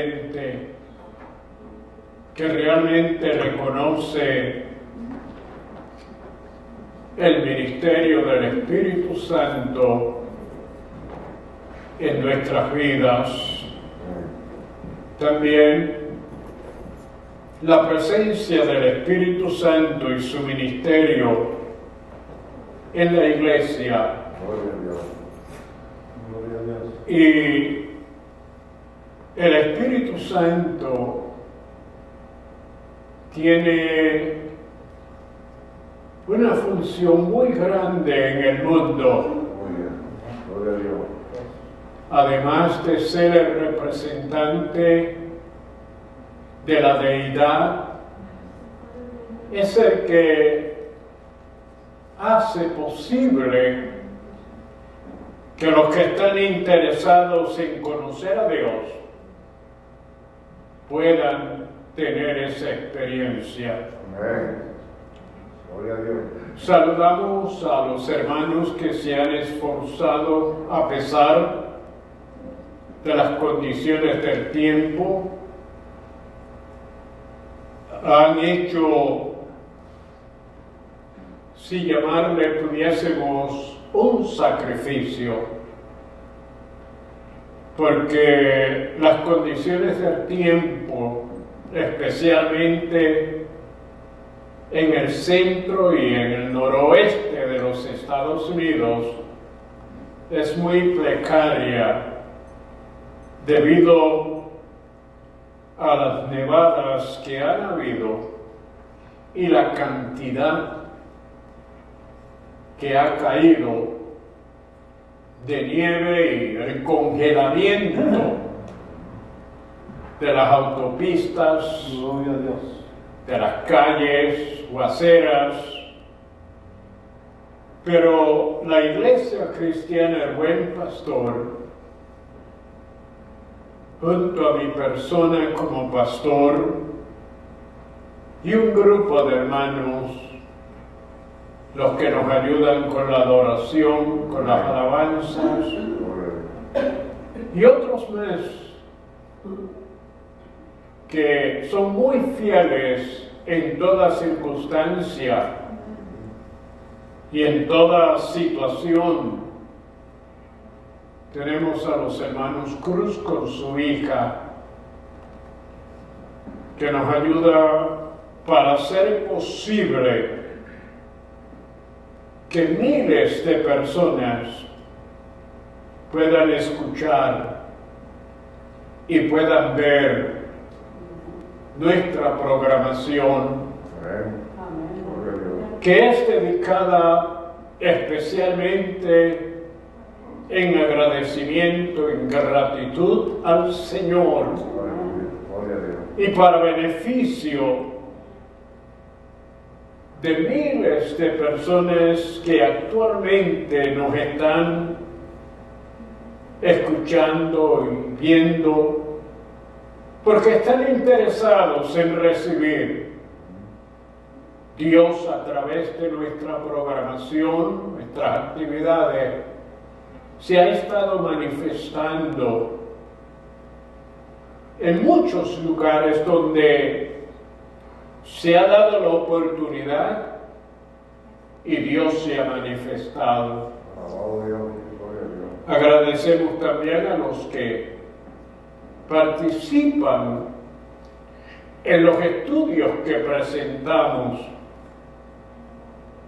creyente que realmente reconoce el ministerio del Espíritu Santo en nuestras vidas. También la presencia del Espíritu Santo y su ministerio en la iglesia. Gloria a Dios. Gloria a Dios. Y el Espíritu Santo tiene una función muy grande en el mundo. Muy bien. Gloria a Dios. Además de ser el representante de la deidad, es el que hace posible que los que están interesados en conocer a Dios puedan tener esa experiencia. Amén. Gloria a Dios. Saludamos a los hermanos que se han esforzado a pesar de las condiciones del tiempo. Han hecho, si llamarle pudiésemos, un sacrificio, porque las condiciones del tiempo, especialmente en el centro y en el noroeste de los Estados Unidos, es muy precaria debido a las nevadas que han habido y la cantidad que ha caído de nieve y el congelamiento de las autopistas, Gloria a Dios. de las calles o aceras. Pero la Iglesia Cristiana El Buen Pastor, junto a mi persona como pastor y un grupo de hermanos, los que nos ayudan con la adoración, con las alabanzas, y otros más que son muy fieles en toda circunstancia y en toda situación. Tenemos a los hermanos Cruz con su hija, que nos ayuda para hacer posible que miles de personas puedan escuchar y puedan ver nuestra programación, que es dedicada especialmente en agradecimiento, en gratitud al Señor y para beneficio de miles de personas que actualmente nos están escuchando y viendo, porque están interesados en recibir Dios a través de nuestra programación, nuestras actividades. Se ha estado manifestando en muchos lugares donde se ha dado la oportunidad y Dios se ha manifestado. Agradecemos también a los que participan en los estudios que presentamos,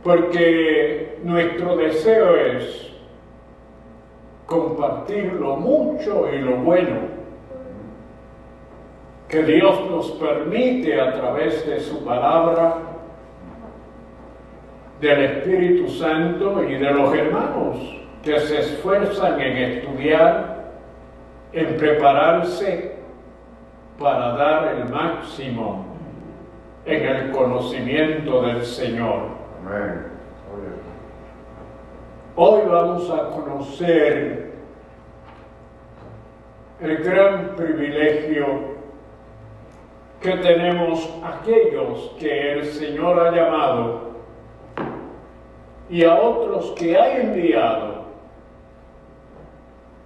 porque nuestro deseo es compartir lo mucho y lo bueno que Dios nos permite a través de su palabra, del Espíritu Santo y de los hermanos que se esfuerzan en estudiar, en prepararse para dar el máximo en el conocimiento del Señor. Amén. Hoy vamos a conocer el gran privilegio que tenemos aquellos que el Señor ha llamado y a otros que ha enviado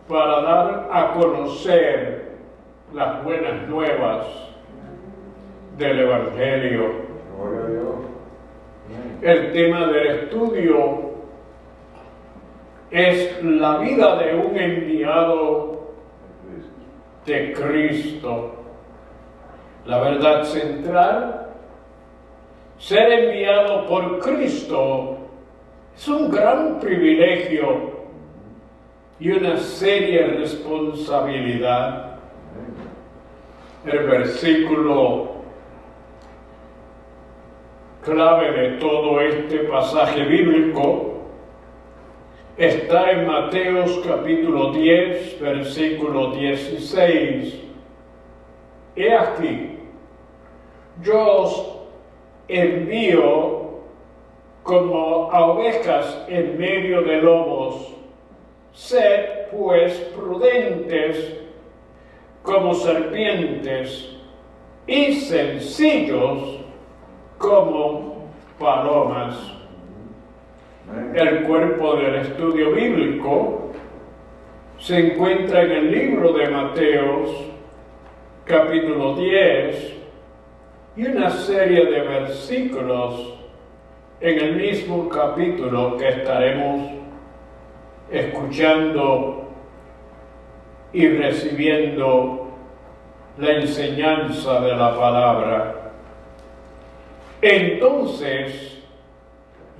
para dar a conocer las buenas nuevas del Evangelio. Gloria a Dios. El tema del estudio es la vida de un enviado de Cristo. La verdad central, ser enviado por Cristo es un gran privilegio y una seria responsabilidad. El versículo clave de todo este pasaje bíblico está en Mateos capítulo 10, versículo 16. He aquí, yo os envío como a ovejas en medio de lobos. Sed pues prudentes como serpientes y sencillos como palomas. El cuerpo del estudio bíblico se encuentra en el libro de Mateos, capítulo 10, y una serie de versículos en el mismo capítulo que estaremos escuchando y recibiendo la enseñanza de la palabra. Entonces,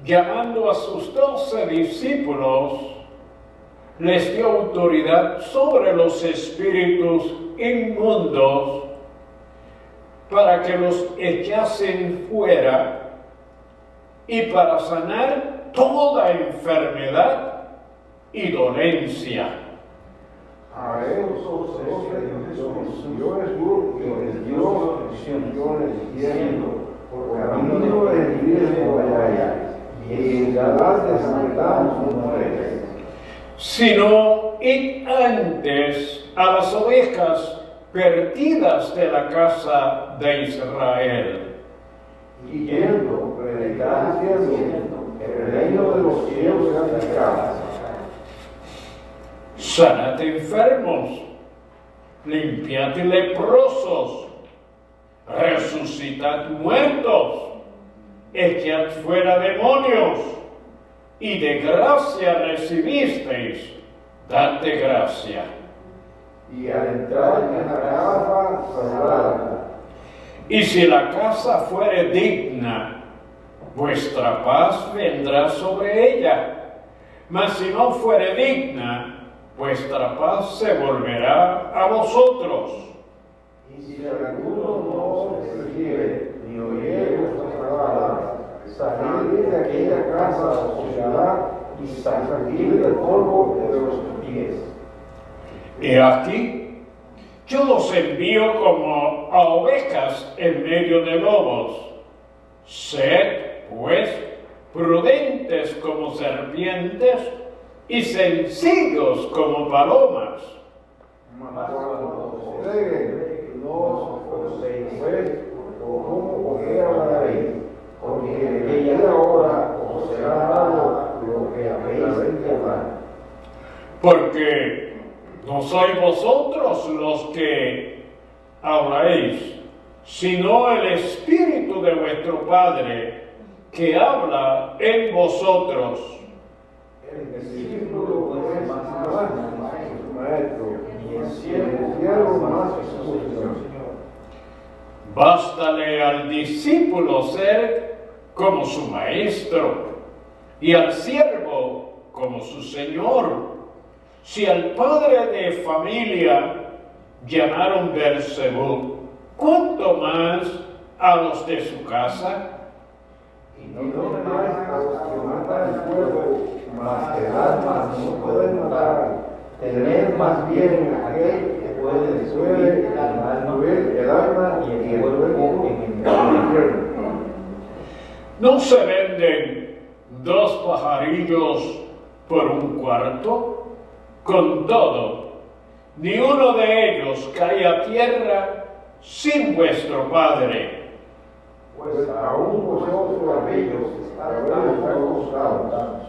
llamando a sus 12 discípulos, les dio autoridad sobre los espíritus inmundos para que los echasen fuera y para sanar toda enfermedad y dolencia. A esos yo les juro que les dio visiones diciendo: por camino del riesgo vayáis, y darás de sanidad sus mujeres. Sino id antes a las ovejas perdidas de la casa de Israel. Y yendo, predicad diciendo: el reino de los cielos se ha acercado. Sanad enfermos, limpiad leprosos, resucitad muertos, echad fuera demonios, y de gracia recibisteis, dad de gracia. Y al entrar en la casa, saludad. Y si la casa fuere digna, vuestra paz vendrá sobre ella. Mas si no fuere digna, vuestra paz se volverá a vosotros. Y si alguno no recibe ni oye vuestras palabras, salid de aquella casa o ciudad y sacudid el polvo de vuestros pies. He aquí, yo los envío como a ovejas en medio de lobos. Sed, pues, prudentes como serpientes y sencillos como palomas. Mas cuando os lleguen, no os aseguréis o cómo hablaréis, porque de aquella hora os será dado lo que habéis de hablar. Porque no sois vosotros los que habláis, sino el Espíritu de vuestro Padre que habla en vosotros. El discípulo es más que su maestro, y el siervo más que su Señor. Bástale al discípulo ser como su maestro, y al siervo como su señor. Si al padre de familia llamaron Beelzebú, ¿cuánto más a los de su casa? Y no temáis a los que matan el cuerpo, mas el alma no pueden matar. Tened más bien aquel que puede destruir el alma y el cuerpo en el infierno. ¿No se venden 2 pajarillos por un cuarto? Con todo, ni uno de ellos cae a tierra sin vuestro Padre. Pues aún vosotros aquellos habéis acostado.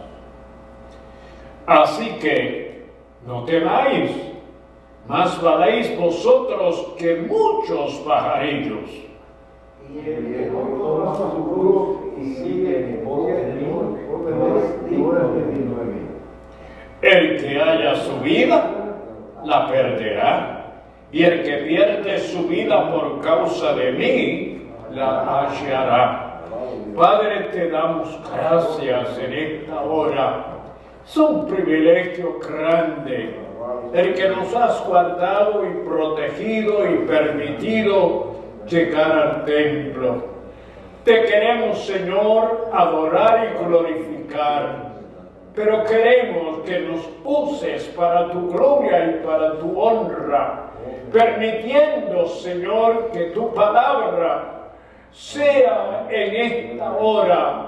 Así que no temáis, más valéis vosotros que muchos pajarillos. Y el que toma su cruz y sigue en pos de mí, no es digno de mí. El que haya su vida, la perderá. Y el que pierde su vida por causa de mí, la hallará. Padre, te damos gracias en esta hora. Es un privilegio grande el que nos has guardado y protegido y permitido llegar al templo. Te queremos, Señor, adorar y glorificar, pero queremos que nos uses para tu gloria y para tu honra, permitiendo, Señor, que tu palabra sea en esta hora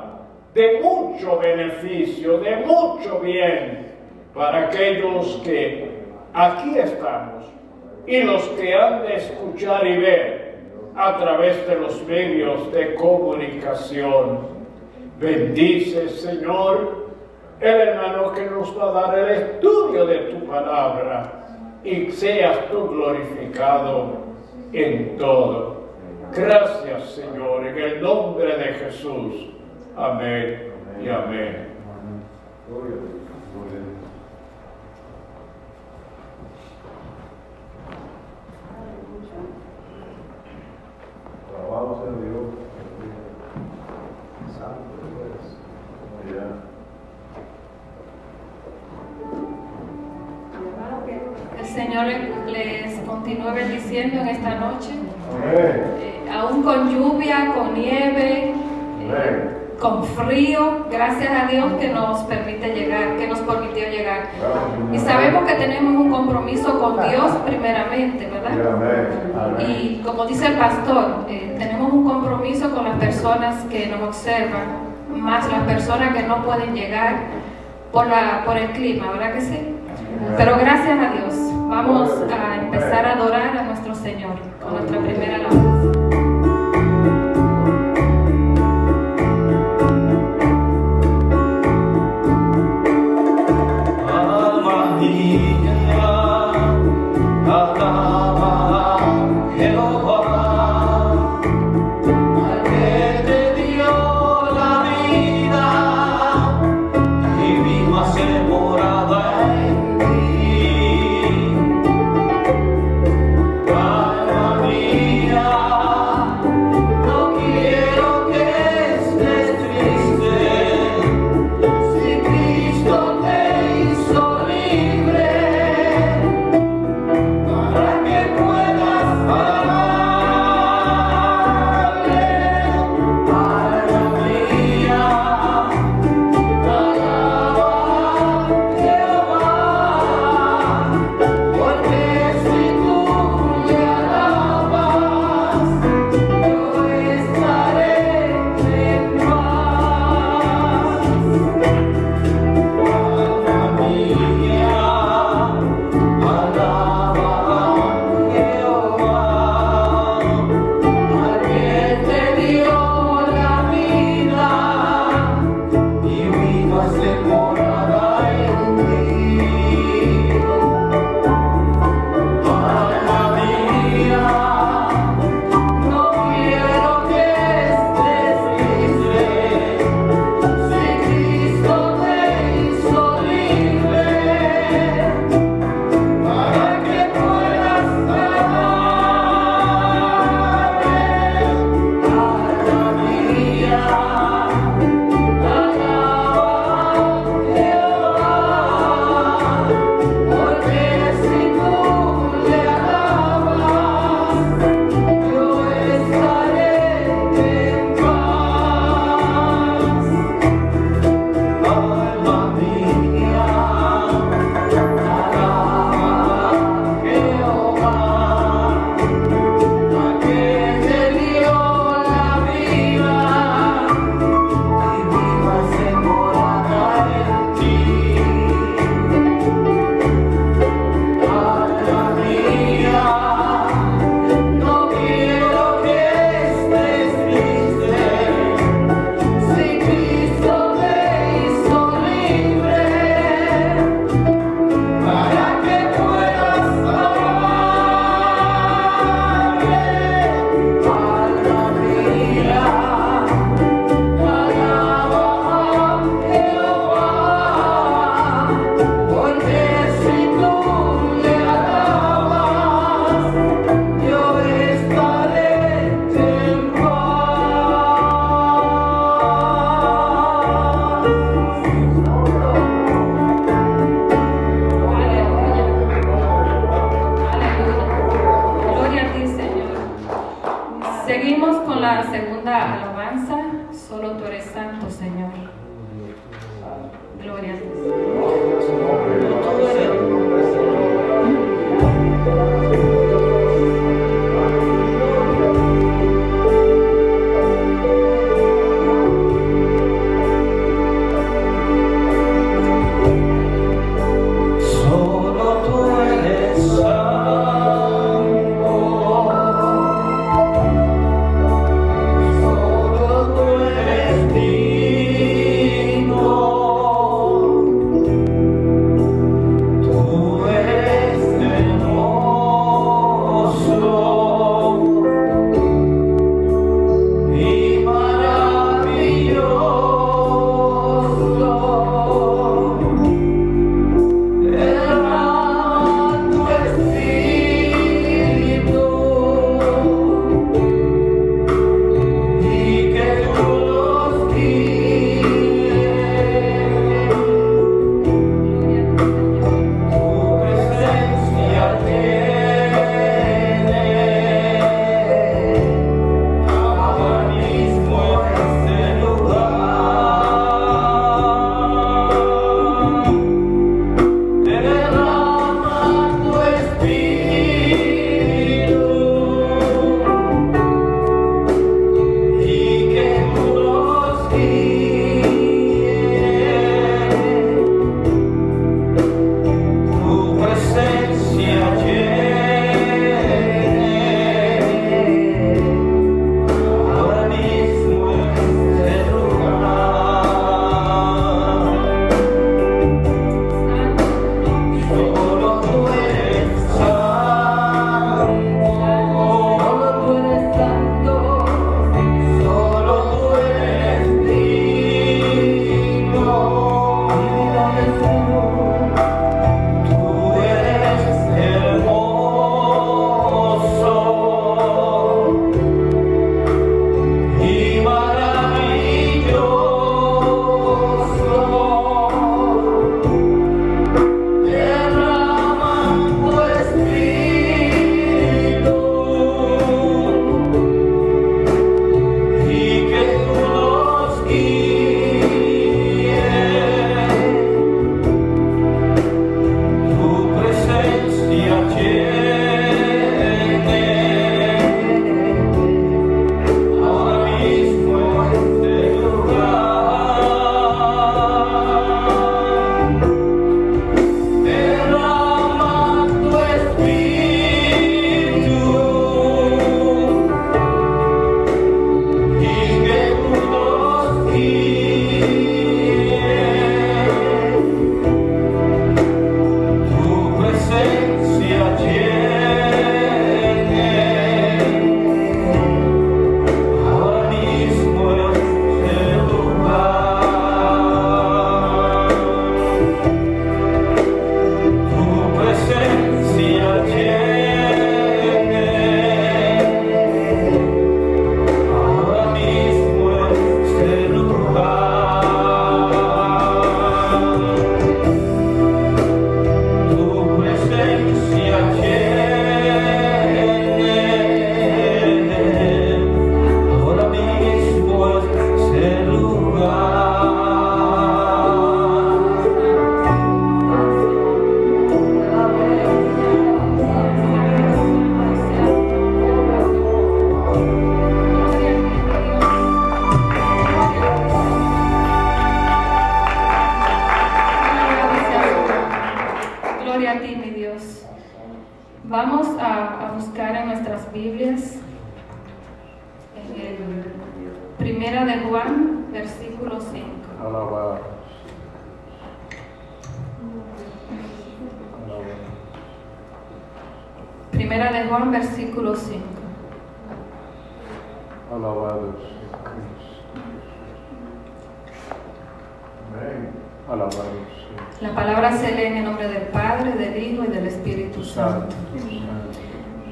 de mucho beneficio, de mucho bien para aquellos que aquí estamos y los que han de escuchar y ver a través de los medios de comunicación. Bendice, Señor, el hermano que nos va a dar el estudio de tu palabra y seas tú glorificado en todo. Gracias, Señor, en el nombre de Jesús. Amén y amén. Alabado sea Dios. Santo Dios. El Señor les continúe bendiciendo en esta noche. Amén. Aún con lluvia, con nieve, con frío, gracias a Dios que nos permite llegar, que nos permitió llegar. Y sabemos que tenemos un compromiso con Dios primeramente, ¿verdad? Amén. Y como dice el pastor, tenemos un compromiso con las personas que nos observan, más las personas que no pueden llegar por el clima, ¿verdad que sí? Pero gracias a Dios, vamos a empezar a adorar a nuestro Señor con nuestra primera alabanza. Mía, Seguimos con la segunda alabanza. Solo tú eres santo, Señor. Gloria a Vamos a buscar en nuestras Biblias Primera de Juan, versículo 5. Alabado. Primera de Juan, versículo 5. Alabado sea Cristo. Alabado sea. La palabra se lee en el nombre del Padre, del Hijo y del Espíritu Santo.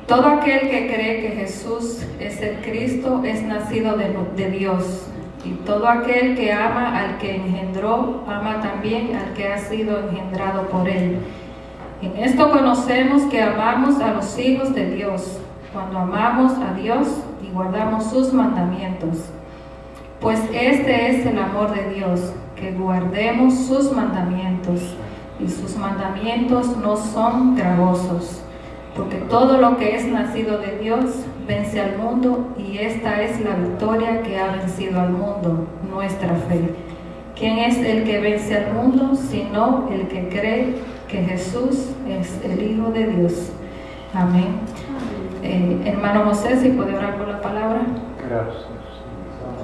Todo aquel que cree que Jesús es el Cristo es nacido de Dios. Y todo aquel que ama al que engendró, ama también al que ha sido engendrado por él. En esto conocemos que amamos a los hijos de Dios, cuando amamos a Dios y guardamos sus mandamientos. Pues este es el amor de Dios, que guardemos sus mandamientos, y sus mandamientos no son gravosos, porque todo lo que es nacido de Dios vence al mundo, y esta es la victoria que ha vencido al mundo, nuestra fe. ¿Quién es el que vence al mundo, sino el que cree que Jesús es el Hijo de Dios? Amén. Hermano José, si puede orar por la palabra. Gracias.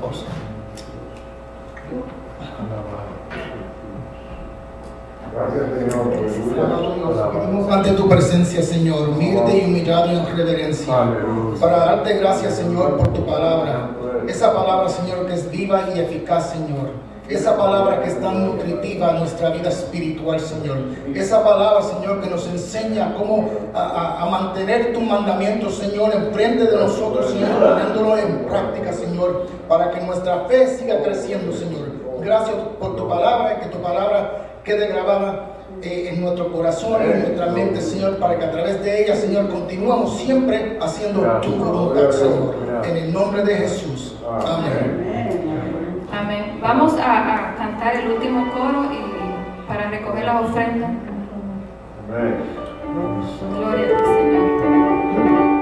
José. Gracias, Señor. Nos venimos ante tu presencia, Señor, humilde y humillado en reverencia, para darte gracias, Señor, por tu palabra. Esa palabra, Señor, que es viva y eficaz, Señor. Esa palabra que es tan nutritiva a nuestra vida espiritual, Señor. Esa palabra, Señor, que nos enseña cómo a mantener tus mandamientos, Señor, enfrente de nosotros, Señor, poniéndolo en práctica, Señor, para que nuestra fe siga creciendo, Señor. Gracias por tu palabra y que tu palabra quede grabada en nuestro corazón y en nuestra mente, Señor, para que a través de ella, Señor, continuemos siempre haciendo tu voluntad, Señor. En el nombre de Jesús. Amén. Amén. Vamos a cantar el último coro y para recoger las ofrendas. Amén. Gloria al Señor.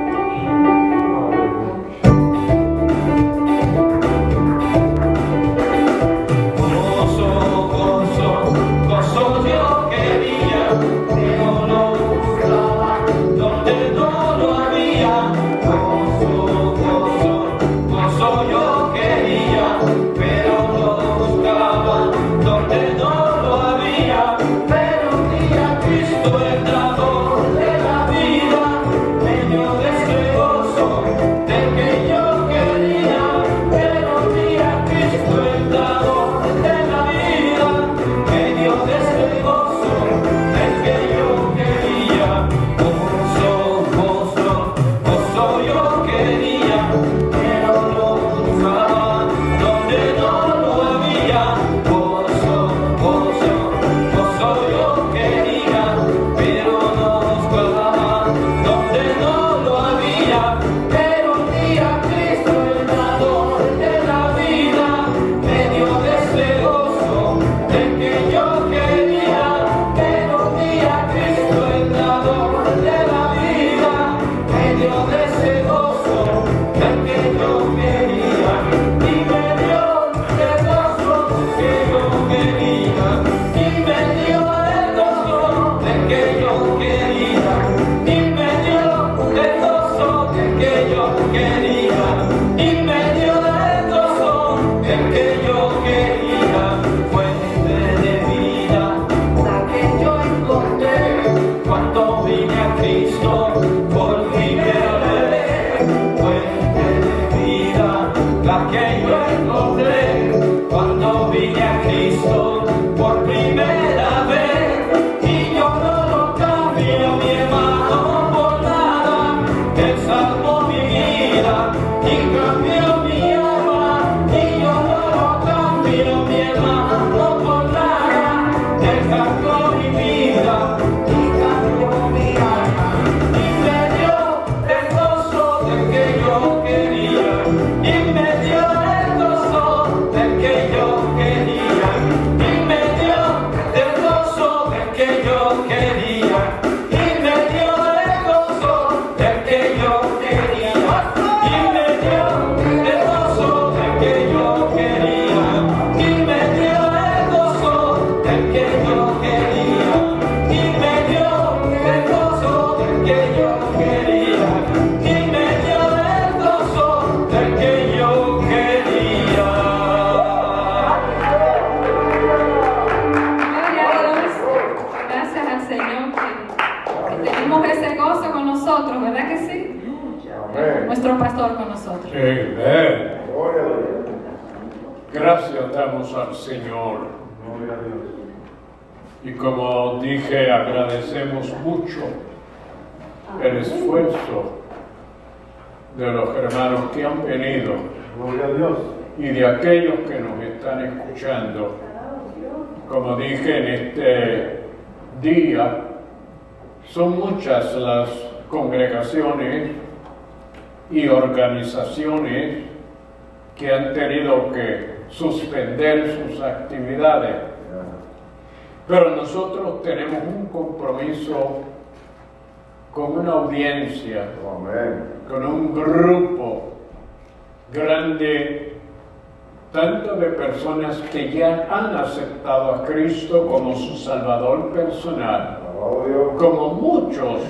Nuestro pastor con nosotros. Amén. Gracias damos al Señor. Y como dije, agradecemos mucho el esfuerzo de los hermanos que han venido y de aquellos que nos están escuchando. Como dije, en este día son muchas las congregaciones, y organizaciones que han tenido que suspender sus actividades. Pero nosotros tenemos un compromiso con una audiencia, con un grupo grande, tanto de personas que ya han aceptado a Cristo como su Salvador personal, como muchos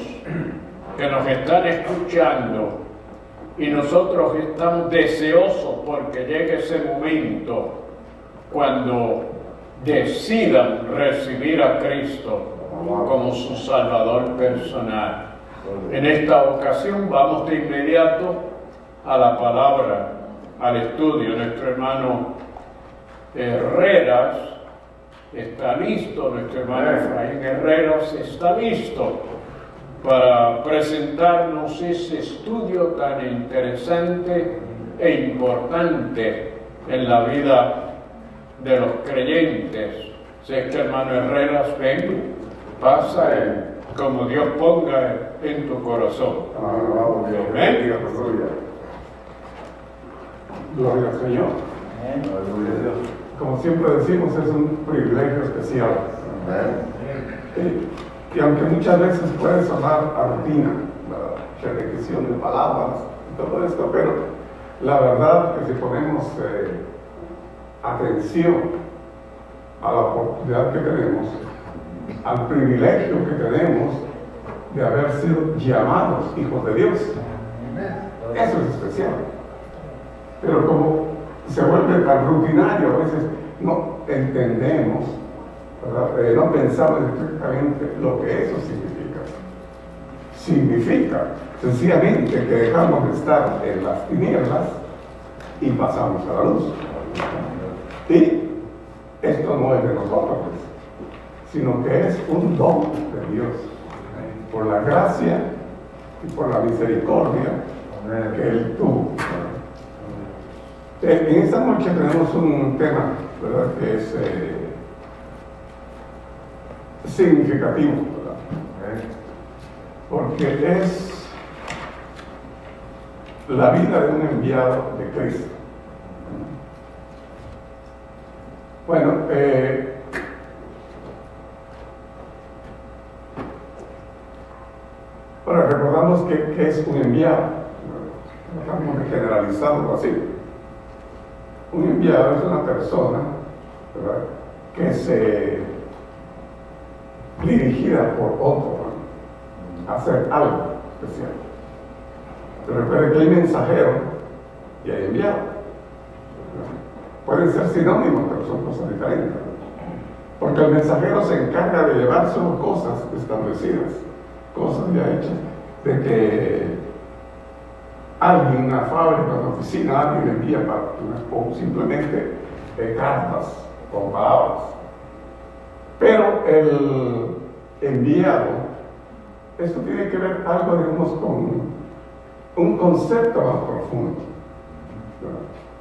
que nos están escuchando, y nosotros estamos deseosos porque llegue ese momento cuando decidan recibir a Cristo como su Salvador personal. En esta ocasión vamos de inmediato a la palabra, al estudio. Nuestro hermano Herreras está listo, nuestro hermano Efraín Herreras está listo para presentarnos ese estudio tan interesante e importante en la vida de los creyentes. Sé que hermano Herreras, ven, pasa como Dios ponga en tu corazón. Amén. Gloria al Señor. Como siempre decimos, es un privilegio especial. Y aunque muchas veces puede sonar a rutina, la repetición de palabras y todo esto, pero la verdad que si ponemos atención a la oportunidad que tenemos, al privilegio que tenemos de haber sido llamados hijos de Dios, eso es especial. Pero como se vuelve tan rutinario, a veces no entendemos, ¿verdad? No pensamos exactamente lo que eso significa. Significa sencillamente que dejamos de estar en las tinieblas y pasamos a la luz. Y esto no es de nosotros, sino que es un don de Dios, por la gracia y por la misericordia que Él tuvo. En esta noche tenemos un tema, ¿verdad?, que es significativo, ¿verdad? Porque es la vida de un enviado de Cristo. Bueno, ahora recordamos que es un enviado, dejamos de generalizarlo así. Un enviado es una persona, ¿verdad?, que es dirigida por otro a hacer algo especial. Pero recuerde que hay mensajero y hay enviado. Pueden ser sinónimos, pero son cosas diferentes. Porque el mensajero se encarga de llevar solo cosas establecidas, cosas ya hechas, de que alguien, una fábrica, una oficina, alguien le envía o simplemente cartas o palabras. Pero el enviado, esto tiene que ver algo, digamos, con un concepto más profundo, ¿verdad?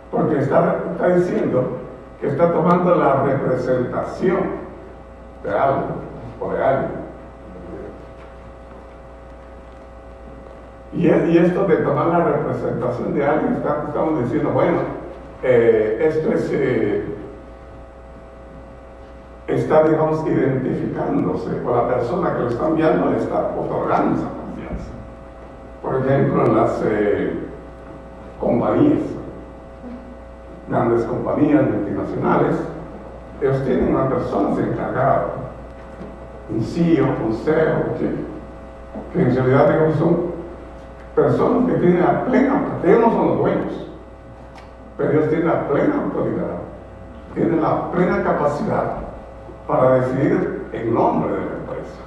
Porque está diciendo que está tomando la representación de algo o de alguien. Y esto de tomar la representación de alguien, estamos diciendo, bueno, esto es, está, digamos, identificándose con la persona que lo está enviando, le está otorgando esa confianza. Por ejemplo, en las compañías, grandes compañías multinacionales, ellos tienen una persona encargada, un CEO, un CEO, que en realidad, digamos, son personas que tienen la plena, ellos no son los dueños, pero ellos tienen la plena autoridad, tienen la plena capacidad para decidir en nombre de la empresa.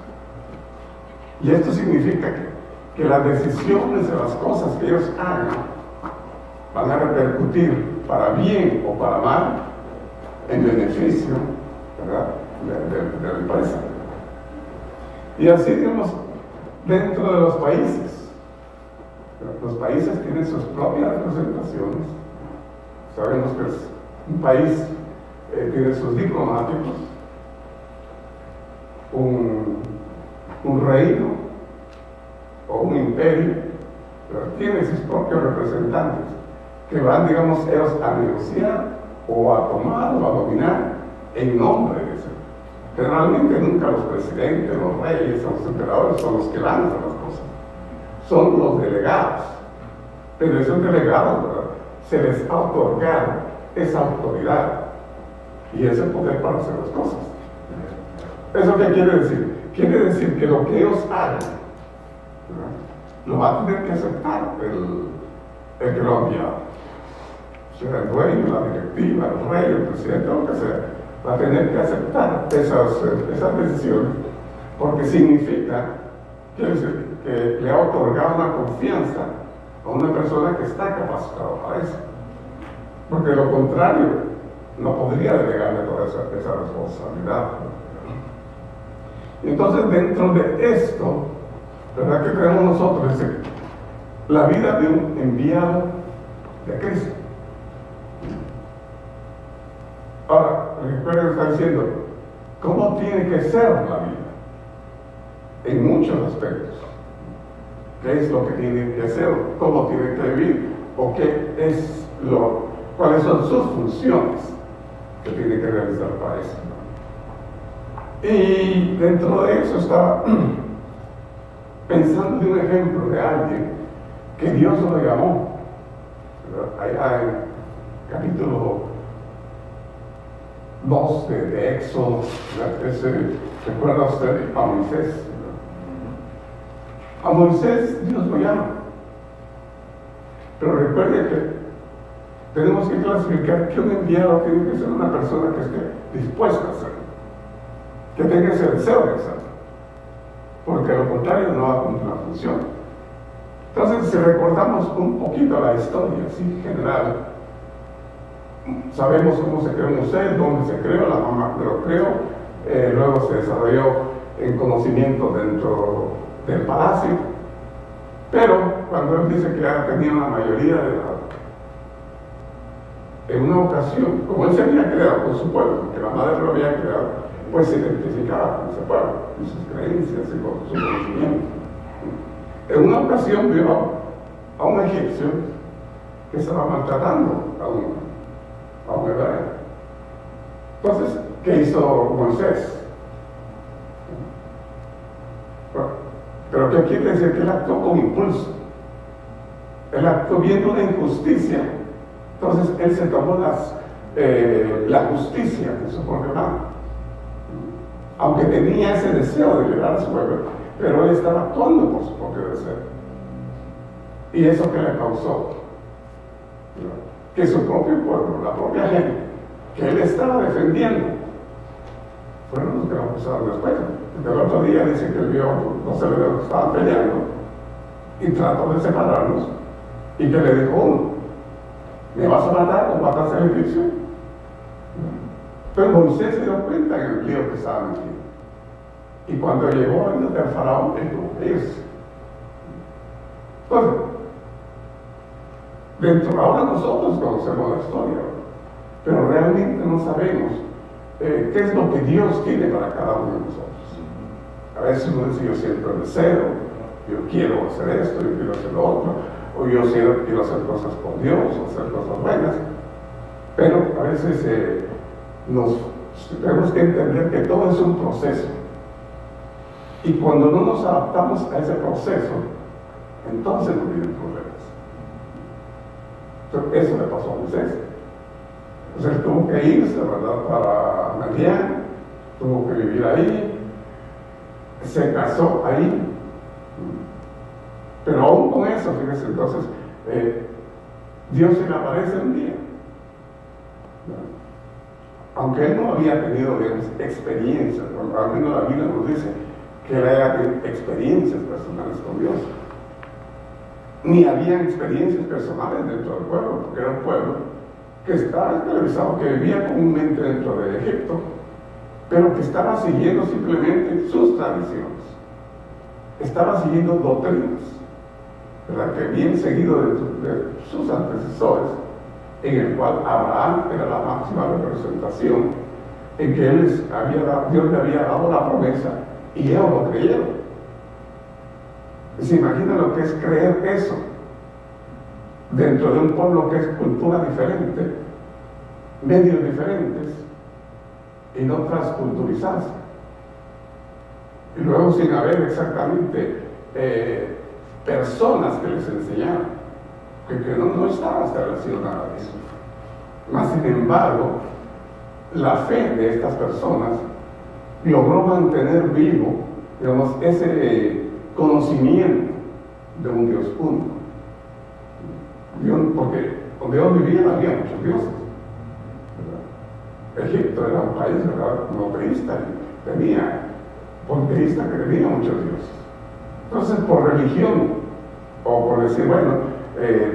Y esto significa que las decisiones de las cosas que ellos hagan van a repercutir para bien o para mal en beneficio, ¿verdad?, de la empresa. Y así, digamos, dentro de los países. Los países tienen sus propias representaciones. Sabemos que un país tiene sus diplomáticos, un reino o un imperio, pero tiene sus propios representantes que van, digamos, ellos a negociar o a tomar o a dominar en nombre de eso. Generalmente nunca los presidentes, los reyes o los emperadores son los que lanzan las cosas, son los delegados. Pero esos delegados, ¿verdad?, se les ha otorgado esa autoridad y ese poder para hacer las cosas. ¿Eso qué quiere decir? Quiere decir que lo que ellos hagan, ¿verdad?, lo va a tener que aceptar el que lo ha enviado. Sea el dueño, la directiva, el rey, el presidente, lo que sea, va a tener que aceptar esas decisiones, porque significa, quiere decir, que le ha otorgado una confianza a una persona que está capacitada para eso. Porque de lo contrario, no podría delegarle toda esa responsabilidad. Y entonces, dentro de esto, ¿verdad?, que tenemos nosotros, es decir, la vida de un enviado de Cristo. Ahora, recuerden, está diciendo, ¿cómo tiene que ser la vida? En muchos aspectos. ¿Qué es lo que tiene que hacer? ¿Cómo tiene que vivir? ¿O cuáles son sus funciones que tiene que realizar para eso? Y dentro de eso estaba pensando en un ejemplo de alguien que Dios lo llamó. Allá en capítulo 2 de Éxodo, ¿recuerda usted a Moisés? A Moisés Dios lo llama. Pero recuerde que tenemos que clasificar que un enviado tiene que ser una persona que esté dispuesta a hacerlo, que tenga ese deseo de hacerlo, porque a lo contrario no va a cumplir la función. Entonces, si recordamos un poquito la historia, así general, sabemos cómo se creó Moisés, dónde se creó, la mamá lo creó, luego se desarrolló en conocimiento dentro del palacio, pero cuando él dice que ya tenía una mayoría de edad, en una ocasión, como él se había creado con su pueblo, porque la madre lo había creado, pues se identificaba con ese pueblo, con sus creencias y con su conocimiento. En una ocasión vio a un egipcio que estaba maltratando a un hebreo. Entonces, ¿qué hizo Moisés? Pero ¿qué quiere decir? Que él actuó con impulso. Él actuó viendo una injusticia. Entonces él se tomó la justicia en su propia mano. Aunque tenía ese deseo de liberar a su pueblo, pero él estaba actuando por su propio deseo. ¿Y eso qué le causó? Que su propio pueblo, la propia gente que él estaba defendiendo, fueron los que lo acusaron después. El otro día dice que él vio los herederos que estaban peleando y trató de separarlos, y que le dijo uno: ¿me vas a matar o mataste al egipcio? Pero Moisés se dio cuenta en el lío que estaba metido, y cuando llegó al faraón, él tuvo que irse. Entonces, ahora nosotros conocemos la historia, pero realmente no sabemos qué es lo que Dios tiene para cada uno de nosotros. A veces uno dice: yo siento el deseo, yo quiero hacer esto, yo quiero hacer lo otro, o yo quiero hacer cosas con Dios, o hacer cosas buenas. Pero a veces tenemos que entender que todo es un proceso, y cuando no nos adaptamos a ese proceso, entonces nos vienen problemas. Entonces, eso le pasó a Moisés. Entonces él tuvo que irse, ¿verdad?, para Madián, tuvo que vivir ahí, se casó ahí. Pero aún con eso, fíjense, entonces, Dios se le aparece un día. Aunque él no había tenido, digamos, experiencias, al menos la Biblia nos dice que él haya tenido experiencias personales con Dios. Ni había experiencias personales dentro del pueblo, porque era un pueblo que estaba esclavizado, que vivía comúnmente dentro de Egipto, pero que estaba siguiendo simplemente sus tradiciones, estaba siguiendo doctrinas, ¿verdad?, que habían seguido de sus antecesores, en el cual Abraham era la máxima representación, en que Dios le había dado la promesa y ellos lo creyeron. ¿Se imagina lo que es creer eso? dentro de un pueblo que es cultura diferente, medios diferentes, y no transculturizarse. Y luego sin haber exactamente personas que les enseñaran, que no estaba relacionada a eso. Más sin embargo, la fe de estas personas logró mantener vivo, digamos, ese conocimiento de un Dios único. Porque donde ellos vivían había muchos dioses, ¿verdad? Egipto era un país, ¿verdad?, monoteísta, politeísta, que tenía muchos dioses. Entonces, por religión, o por decir, bueno,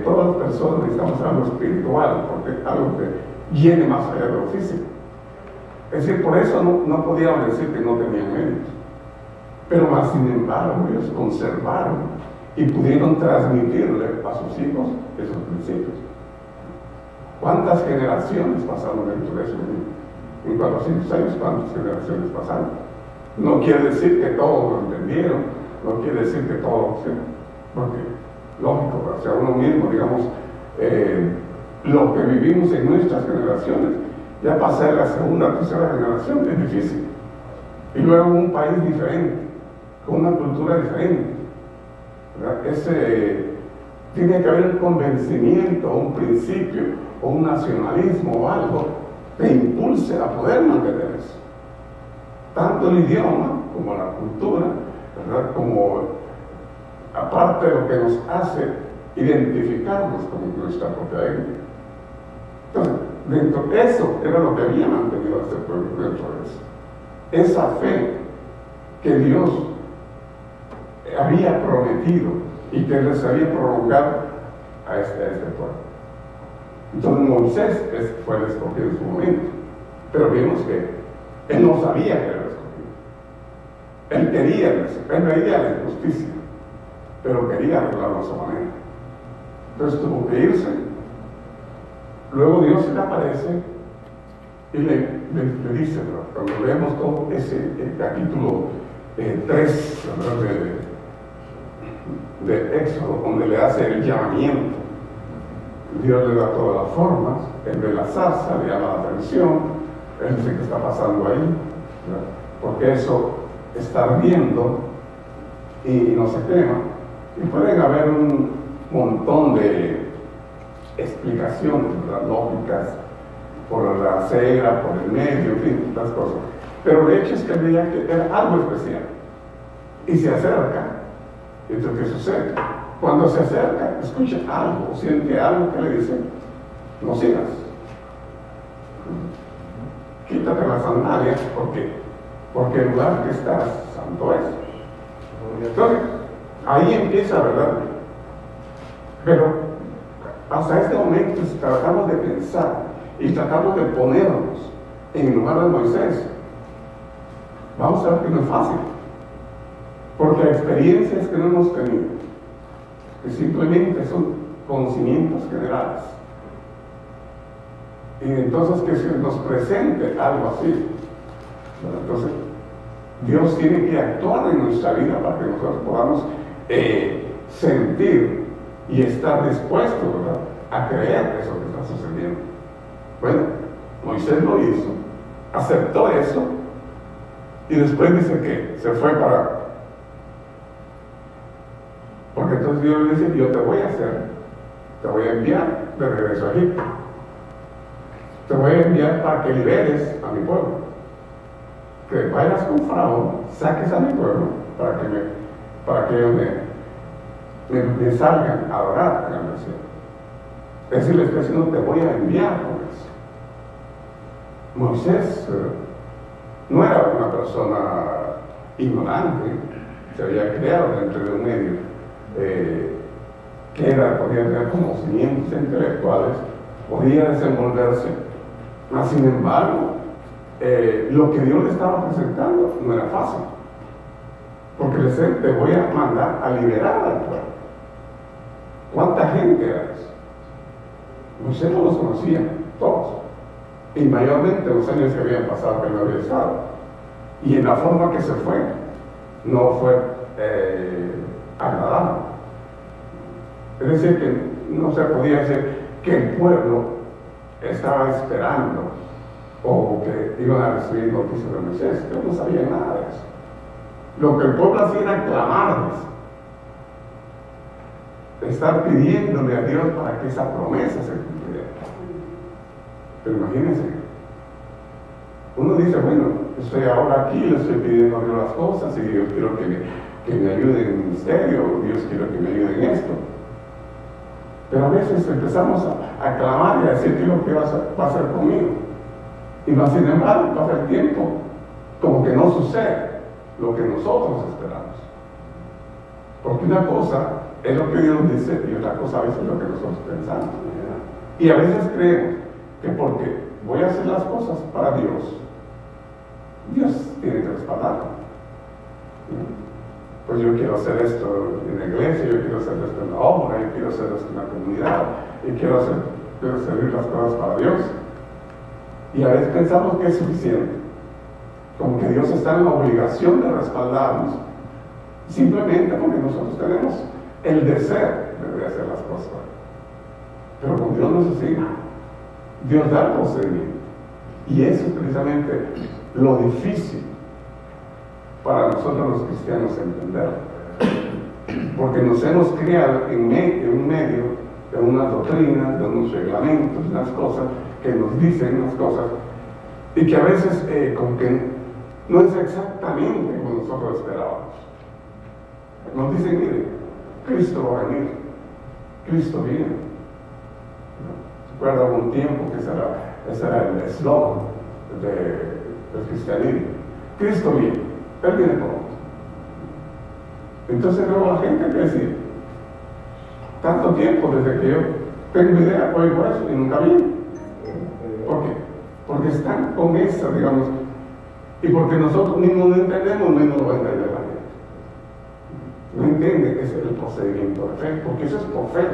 todas las personas necesitamos algo espiritual, porque algo que llene más allá de lo físico. Es decir, por eso no podíamos decir que no tenían medios. Pero más sin embargo, ellos conservaron y pudieron transmitirle a sus hijos esos principios. ¿Cuántas generaciones pasaron dentro de eso? En 400 años, ¿cuántas generaciones pasaron? No quiere decir que todos lo entendieron, no quiere decir que todos, porque, lógico, o sea, uno mismo, digamos, lo que vivimos en nuestras generaciones, ya pasar la segunda, tercera generación es difícil. Y luego un país diferente, con una cultura diferente, ¿verdad? Tiene que haber un convencimiento, un principio, o un nacionalismo o algo que impulse a poder mantener eso. Tanto el idioma como la cultura, ¿verdad?, como aparte de lo que nos hace identificarnos con nuestra propia etnia. Entonces, dentro de eso era lo que había mantenido a este pueblo dentro de eso. Esa fe que Dios había prometido y que les había prolongado a este pueblo. Entonces Moisés fue el escogido en su momento, pero vimos que él no sabía que era el escogido. Él veía la injusticia, pero quería arreglarlo a su manera. Entonces tuvo que irse. Luego Dios se le aparece y le dice, ¿verdad?, cuando leemos todo el capítulo 3 de Éxodo, donde le hace el llamamiento, Dios le da todas las formas, él ve la zarza, le llama la atención, él dice qué está pasando ahí, ¿verdad?, porque eso está ardiendo y no se quema. Y pueden haber un montón de explicaciones, ¿verdad?, lógicas, por la cera, por el medio, en fin, estas cosas. Pero el hecho es que él veía que era algo especial. Y se acerca. Y entonces, ¿qué sucede? Cuando se acerca, escucha algo, siente algo que le dice, no sigas. Quítate las sandalias, porque el lugar que estás, santo es. Entonces, ahí empieza, ¿verdad? Pero hasta este momento, si tratamos de pensar y tratamos de ponernos en el lugar de Moisés, vamos a ver que no es fácil, porque hay experiencias que no hemos tenido, que simplemente son conocimientos generales, y entonces que se nos presente algo así, ¿verdad? Entonces Dios tiene que actuar en nuestra vida para que nosotros podamos sentir y estar dispuestos, ¿verdad?, a creer eso que está sucediendo. Bueno, Moisés lo hizo, aceptó eso, y después dice que se fue porque entonces Dios le dice, yo te voy a enviar de regreso a Egipto, te voy a enviar para que liberes a mi pueblo, que vayas con Faraón, saques a mi pueblo, para que ellos me salgan a adorar en el desierto. Es decir, le estoy diciendo, te voy a enviar con eso. Moisés no era una persona ignorante, se había creado dentro de un medio podía tener conocimientos intelectuales, podía desenvolverse, mas sin embargo, lo que Dios le estaba presentando no era fácil, porque le decía, te voy a mandar a liberar al pueblo. ¿Cuánta gente era eso? Moisés no los conocía, todos, y mayormente los años que habían pasado que no había estado, y en la forma que se fue, no fue agradable. Es decir, que no se podía decir que el pueblo estaba esperando o que iban a recibir noticias de Moisés. Ellos no sabían nada de eso. Lo que el pueblo hacía era clamarles, estar pidiéndole a Dios para que esa promesa se cumpliera. Pero imagínense, uno dice, bueno, estoy ahora aquí, le estoy pidiendo a Dios las cosas y Dios quiero que me ayude en el ministerio, Dios quiero que me ayude en esto. Pero a veces empezamos a clamar y a decir qué es lo que va a hacer conmigo. Y más sin embargo, pasa el tiempo como que no sucede lo que nosotros esperamos. Porque una cosa es lo que Dios dice y otra cosa a veces es lo que nosotros pensamos. Y a veces creemos que porque voy a hacer las cosas para Dios, Dios tiene que respaldarlo. Pues yo quiero hacer esto en la iglesia, yo quiero hacer esto en la obra, yo quiero hacer esto en la comunidad, y quiero servir las cosas para Dios. Y a veces pensamos que es suficiente, como que Dios está en la obligación de respaldarnos, simplemente porque nosotros tenemos el deseo de hacer las cosas. Pero con Dios no es así. Dios da el procedimiento. Y eso es precisamente lo difícil para nosotros los cristianos entender, porque nos hemos criado en un medio de unas doctrinas, de unos reglamentos, unas cosas que nos dicen unas cosas y que a veces como que no es exactamente como nosotros esperábamos. Nos dicen, mire, Cristo va a venir, Cristo viene. Recuerdo un tiempo que ese era el eslogan del cristianismo: Cristo viene. Él viene pronto. Entonces luego la gente que decir, tanto tiempo desde que yo tengo idea, oigo eso y nunca viene. ¿Por qué? Porque están con esa, digamos, y porque nosotros mismos no entendemos, menos lo va a entender la gente. No entiende que ese es el procedimiento de fe, porque eso es por fe.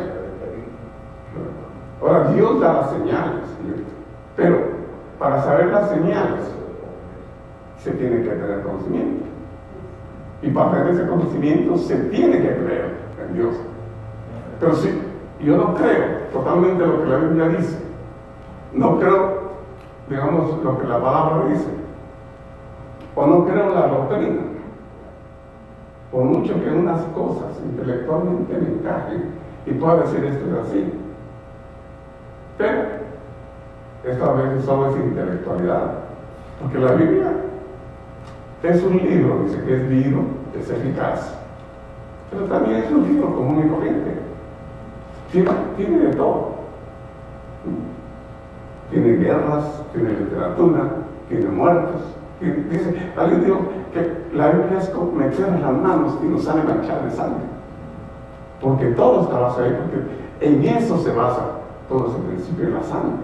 Ahora, Dios da las señales, pero para saber las señales se tiene que tener conocimiento. Y para tener ese conocimiento se tiene que creer en Dios. Pero si yo no creo totalmente lo que la Biblia dice, no creo, digamos, lo que la palabra dice, o no creo la doctrina, por mucho que unas cosas intelectualmente me encajen y pueda decir esto es así, pero esto a veces solo es intelectualidad, porque la Biblia es un libro, dice que es vivo, es eficaz, pero también es un libro común y corriente. Tiene de todo. Tiene guerras, tiene literatura, tiene muertos. Dice, alguien dijo que la Biblia es como meter las manos y nos sale manchada de sangre. Porque todo está basado ahí, porque en eso se basa todo ese principio de la sangre.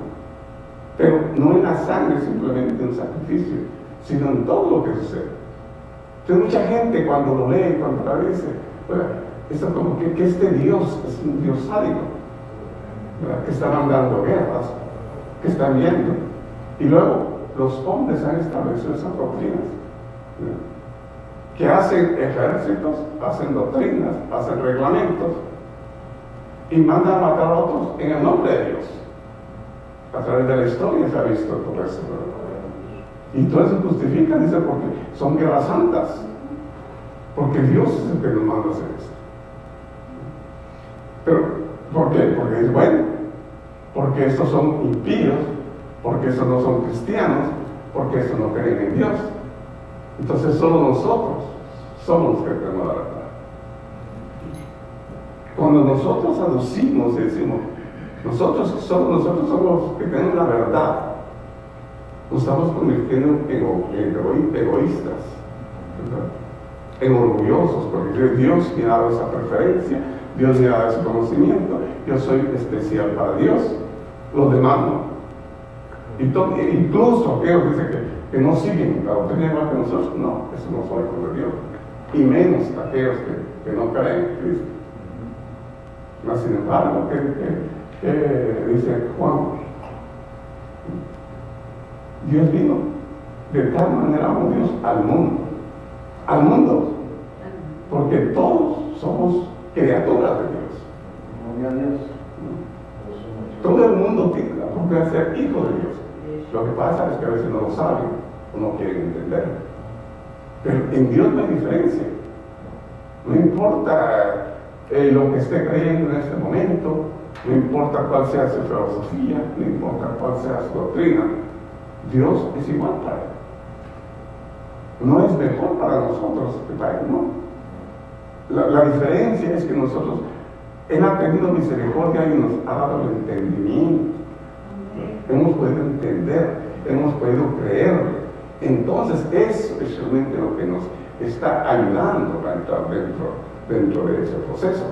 Pero no en la sangre simplemente un sacrificio, sino en todo lo que sucede. Entonces mucha gente cuando lo lee, cuando la dice, bueno, esto como que este Dios es un Dios sádico, ¿verdad? Que está mandando guerras, que está viendo, y luego los hombres han establecido esas doctrinas, ¿verdad? Que hacen ejércitos, hacen doctrinas, hacen reglamentos, y mandan a matar a otros en el nombre de Dios. A través de la historia se ha visto todo eso, ¿verdad? Y todo eso justifica, dice, porque son guerras santas, porque Dios es el que nos manda a hacer esto. Pero, ¿por qué? Porque es bueno, porque estos son impíos, porque estos no son cristianos, porque estos no creen en Dios. Entonces solo nosotros somos los que tenemos la verdad. Cuando nosotros aducimos y decimos, nosotros somos los que tenemos la verdad, nos estamos convirtiendo en egoístas, ¿verdad? En orgullosos, porque Dios me ha dado esa preferencia, Dios me ha dado ese conocimiento, yo soy especial para Dios, los demás no. Incluso aquellos dicen que no siguen la doctrina igual que nosotros, no, eso no son hijos de Dios, y menos aquellos que no creen en Cristo. Mas sin embargo, que dice Juan, Dios vino, de tal manera amó Dios al mundo, porque todos somos criaturas de Dios. Todo el mundo tiene la oportunidad de ser hijo de Dios. Lo que pasa es que a veces no lo saben o no quieren entender. Pero en Dios no hay diferencia. No importa lo que esté creyendo en este momento, no importa cuál sea su filosofía, no importa cuál sea su doctrina, Dios es igual para él. No es mejor para nosotros que para él, no. La diferencia es que nosotros, Él ha tenido misericordia y nos ha dado el entendimiento. Hemos podido entender, hemos podido creer. Entonces eso es realmente lo que nos está ayudando a entrar dentro de ese proceso.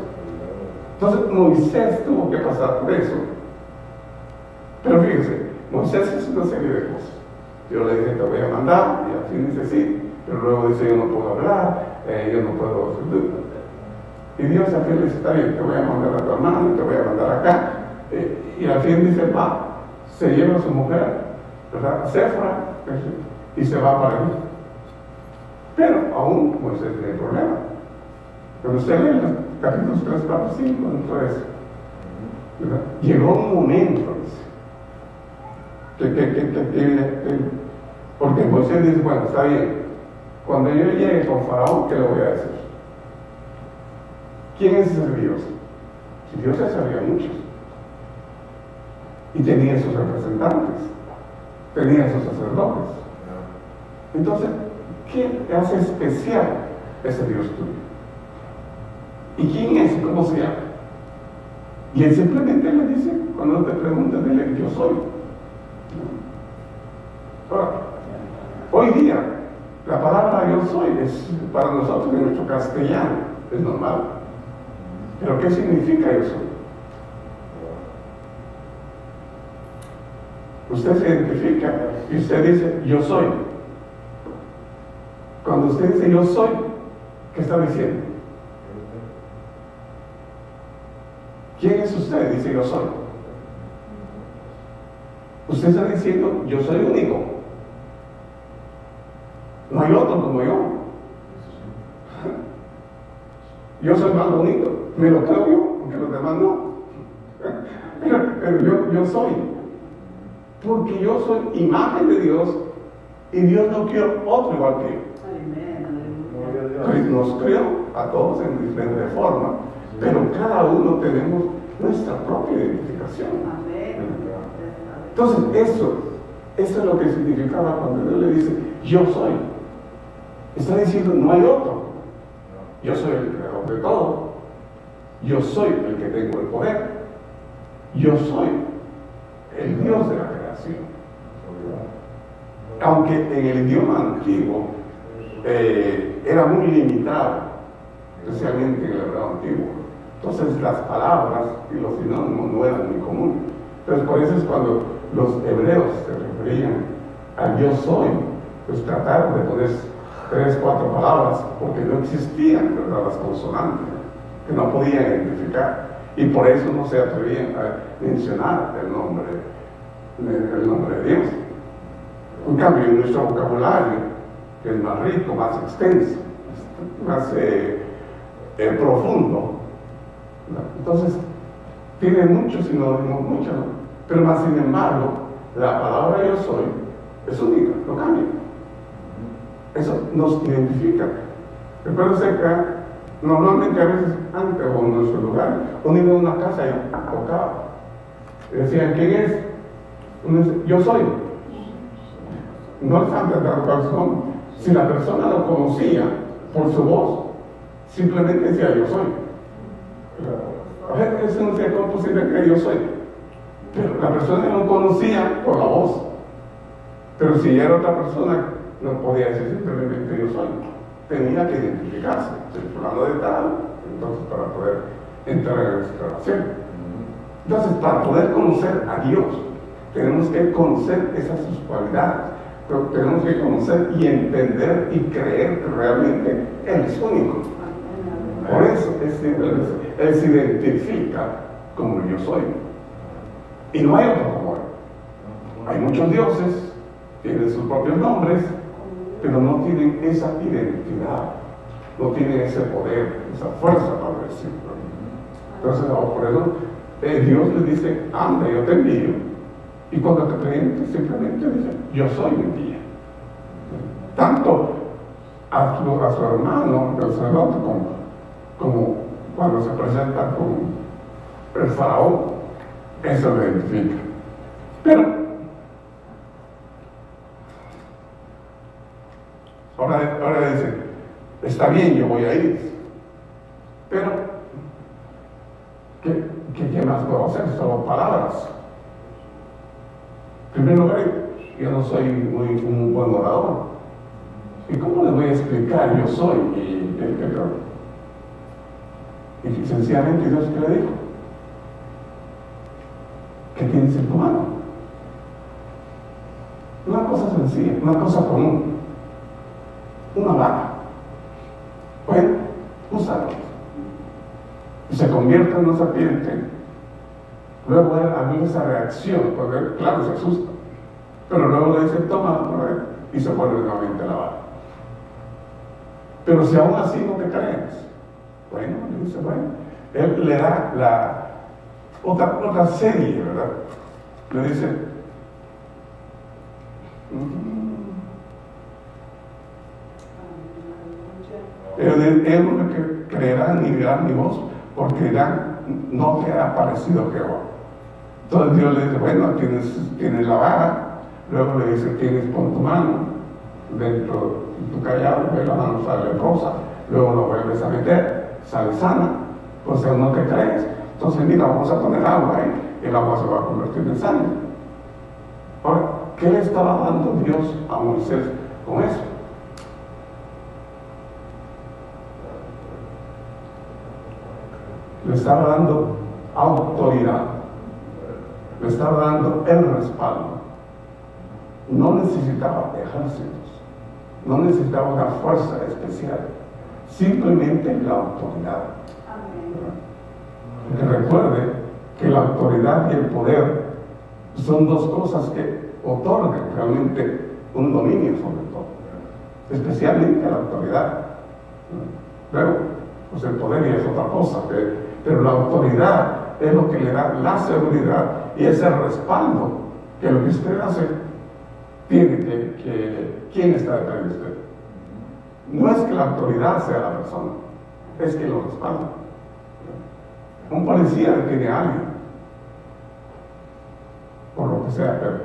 Entonces Moisés tuvo que pasar por eso. Pero fíjense, Moisés es una serie de cosas. Dios le dice, te voy a mandar, y al fin dice sí, pero luego dice, yo no puedo hablar, yo no puedo... Y Dios al fin le dice, está bien, te voy a mandar a tu hermano, te voy a mandar acá. Y al fin dice, va, se lleva a su mujer, ¿verdad? Séfora, y se va para allí. Pero aún Moisés tiene problema. Cuando usted lee los capítulos 3, 4, 5, entonces, ¿verdad? Llegó un momento, porque Moisés dice, bueno, está bien, cuando yo llegue con Faraón, ¿qué le voy a decir? ¿Quién es ese Dios? Si Dios ya sabía muchos. Y tenía sus representantes, tenía sus sacerdotes. Entonces, ¿qué hace especial ese Dios tuyo? ¿Y quién es? ¿Cómo se llama? Y él simplemente le dice, cuando te preguntan, dile, yo soy. Ahora, hoy día, la palabra yo soy es para nosotros en nuestro castellano, es normal. Pero ¿qué significa eso? Usted se identifica y usted dice, yo soy. Cuando usted dice yo soy, ¿qué está diciendo? ¿Quién es usted? Dice yo soy. Usted está diciendo yo soy único. No hay otro como yo. Yo soy más bonito. Me lo creo yo, aunque los demás no. Pero yo soy. Porque yo soy imagen de Dios y Dios no quiere otro igual que yo. Nos creó a todos en diferente forma, pero cada uno tenemos nuestra propia identificación. Entonces eso es lo que significaba cuando Dios le dice yo soy. Está diciendo no hay otro. Yo soy el creador de todo. Yo soy el que tengo el poder. Yo soy el Dios de la creación. Aunque en el idioma antiguo era muy limitado, especialmente en el hebreo antiguo. Entonces las palabras y los sinónimos no eran muy comunes. Entonces por eso es cuando los hebreos se referían al yo soy, pues trataron de poner 3, 4 palabras porque no existían, ¿verdad?, las consonantes, que no podían identificar. Y por eso no se atrevían a mencionar el nombre de Dios. En cambio, en nuestro vocabulario, que es más rico, más extenso, más profundo, ¿no? Entonces tiene muchos sinónimos, muchos, pero más sin embargo, la palabra yo soy es única, no cambia. Eso nos identifica. Recuerden que normalmente a veces antes o en nuestro lugar, uno iba a una casa y tocaba. Decían, ¿quién es? Uno dice, yo soy. No les han tratado cuál su nombre. Si la persona lo conocía por su voz, simplemente decía yo soy. A ver, eso no sé cómo posible que yo soy. Pero la persona no conocía por la voz. Pero si era otra persona, no podía decir simplemente yo soy. Tenía que identificarse. Soy fulano de tal, entonces para poder entrar en esa relación. Entonces, para poder conocer a Dios, tenemos que conocer esas sus cualidades. Pero tenemos que conocer y entender y creer que realmente Él es único. Por eso Él se identifica como yo soy. Y no hay otro como Él. Hay muchos dioses, tienen sus propios nombres, pero no tienen esa identidad, no tienen ese poder, esa fuerza para decirlo. Entonces, por eso Dios le dice, anda, yo te envío. Y cuando te presentes, simplemente dice, yo soy mi guía. Tanto a su hermano, el sacerdote, como cuando se presenta con el faraón, eso lo identifica. Pero ahora dice, está bien, yo voy a ir, pero ¿qué más puedo hacer? Solo palabras. En primer lugar, yo no soy un buen orador. ¿Y cómo le voy a explicar? Yo soy. Y sencillamente Dios, ¿qué le dijo? ¿Qué tienes en tu mano? Una cosa sencilla, una cosa común. Una vaca. Bueno, úsalo. Y se convierte en una serpiente. Luego él hace esa reacción, porque él, claro, se asusta. Pero luego le dice, toma, y se vuelve nuevamente la vaca. Pero si aún así no te crees, bueno, le dice, bueno, él le da la otra serie, ¿verdad? Le dice, él no me creerá ni verá mi voz, porque dirán, no te ha parecido Jehová. Entonces Dios le dice, bueno, tienes la vara. Luego le dice, pon tu mano dentro de tu callado, ve la mano sale rosa, luego lo vuelves a meter, sale sana, pues él no te crees. Entonces mira, vamos a poner agua ahí, el agua se va a convertir en sangre. Ahora, ¿qué le estaba dando Dios a Moisés con eso? Le estaba dando autoridad, le estaba dando el respaldo. No necesitaba ejércitos, no necesitaba una fuerza especial, simplemente la autoridad. Que recuerde que la autoridad y el poder son dos cosas que otorgan realmente un dominio sobre todo, especialmente la autoridad. Pero pues el poder ya es otra cosa, pero la autoridad es lo que le da la seguridad y ese respaldo que lo que usted hace tiene ¿quién está detrás de usted? No es que la autoridad sea la persona, es que lo respalda. Un policía detiene a alguien, por lo que sea, pero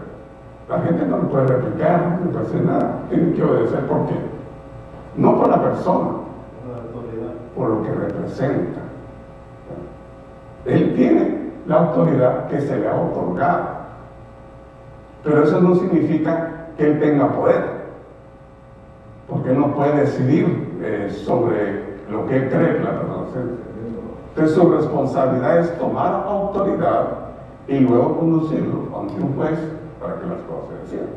la gente no le puede replicar, no le puede hacer nada, tiene que obedecer. ¿Por qué? No por la persona, por lo que representa. Él tiene la autoridad que se le ha otorgado, pero eso no significa que él tenga poder, porque él no puede decidir sobre lo que él cree que la persona hace. Entonces su responsabilidad es tomar autoridad y luego conducirlo ante un juez para que las cosas se decidan.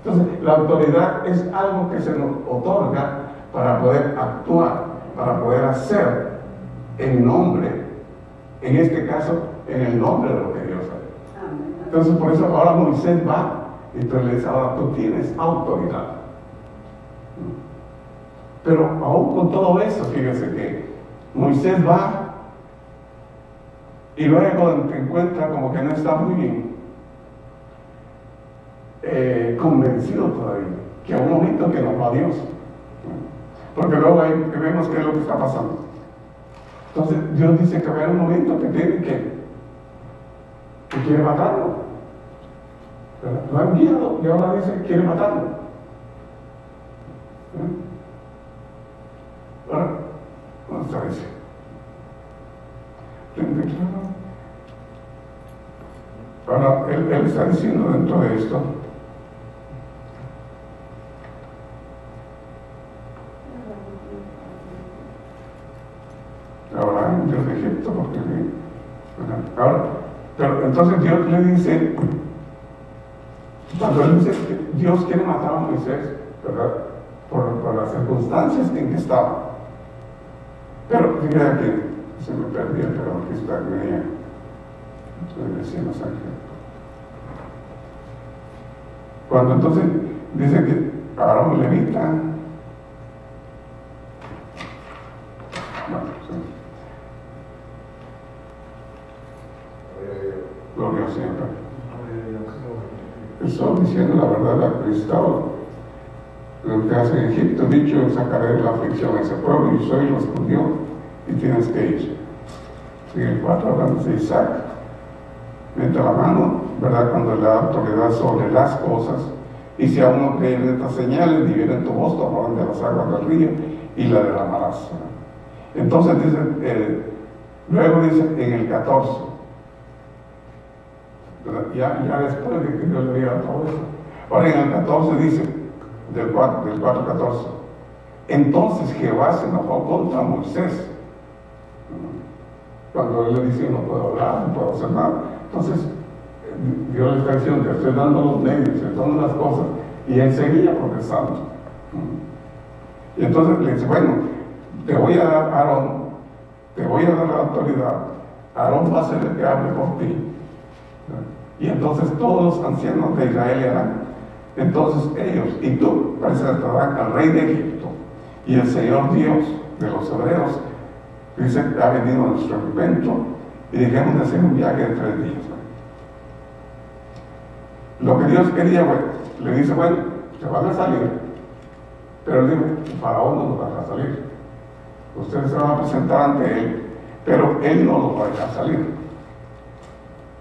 Entonces la autoridad es algo que se nos otorga para poder actuar, para poder hacer en nombre, en este caso, en el nombre de lo que Dios hace. Entonces por eso ahora Moisés va y entonces le dice, ahora tú tienes autoridad. Pero aún con todo eso, fíjese que Moisés va y luego te encuentra como que no está muy bien convencido todavía, que a un momento que nos va Dios, porque luego ahí vemos qué es lo que está pasando. Entonces Dios dice que va a haber un momento que tiene que quiere matarlo, lo ha enviado y ahora dice que quiere matarlo. Ahora vamos a decir, ahora él está diciendo dentro de esto, ahora en Dios de Egipto, porque ahora, pero entonces Dios le dice, cuando él dice que Dios quiere matar a Moisés, ¿verdad? Por las circunstancias en que estaba. Pero fíjate que se me perdió, pero aquí está, venía. Entonces decimos aquí. Cuando entonces dice que Aarón levita, Estoy diciendo la verdad a Cristo. Lo que hace en Egipto, dicho, sacaré de la aflicción a ese pueblo, y soy los judíos, y tienes que ir. En el 4 hablamos de Isaac, mete la mano, ¿verdad?, cuando le da autoridad sobre las cosas, y si aún no creen en estas señales, divide en tu voz, tomarán de las aguas del río, y la derramarás. Entonces dice, luego dice en el 14, ya después de que Dios le diga todo eso. Ahora en el 14 dice, del 4:14, entonces Jehová se enojó contra Moisés. Cuando él le dice, no puedo hablar, no puedo hacer nada. Entonces Dios le está diciendo, te estoy dando los medios, te estoy dando las cosas, y él seguía progresando. Y entonces le dice, bueno, te voy a dar a Aarón, te voy a dar la autoridad, Aarón va a ser el que hable por ti. Y entonces todos los ancianos de Israel harán. Entonces ellos y tú presentarán al rey de Egipto, y el Señor Dios de los hebreos dice, ha venido a nuestro encuentro, y dejemos de hacer un viaje de 3 días. Lo que Dios quería, bueno, le dice, bueno, se van a salir, pero él dijo, Faraón no los va a dejar salir. Ustedes se van a presentar ante él, pero él no los va a dejar salir.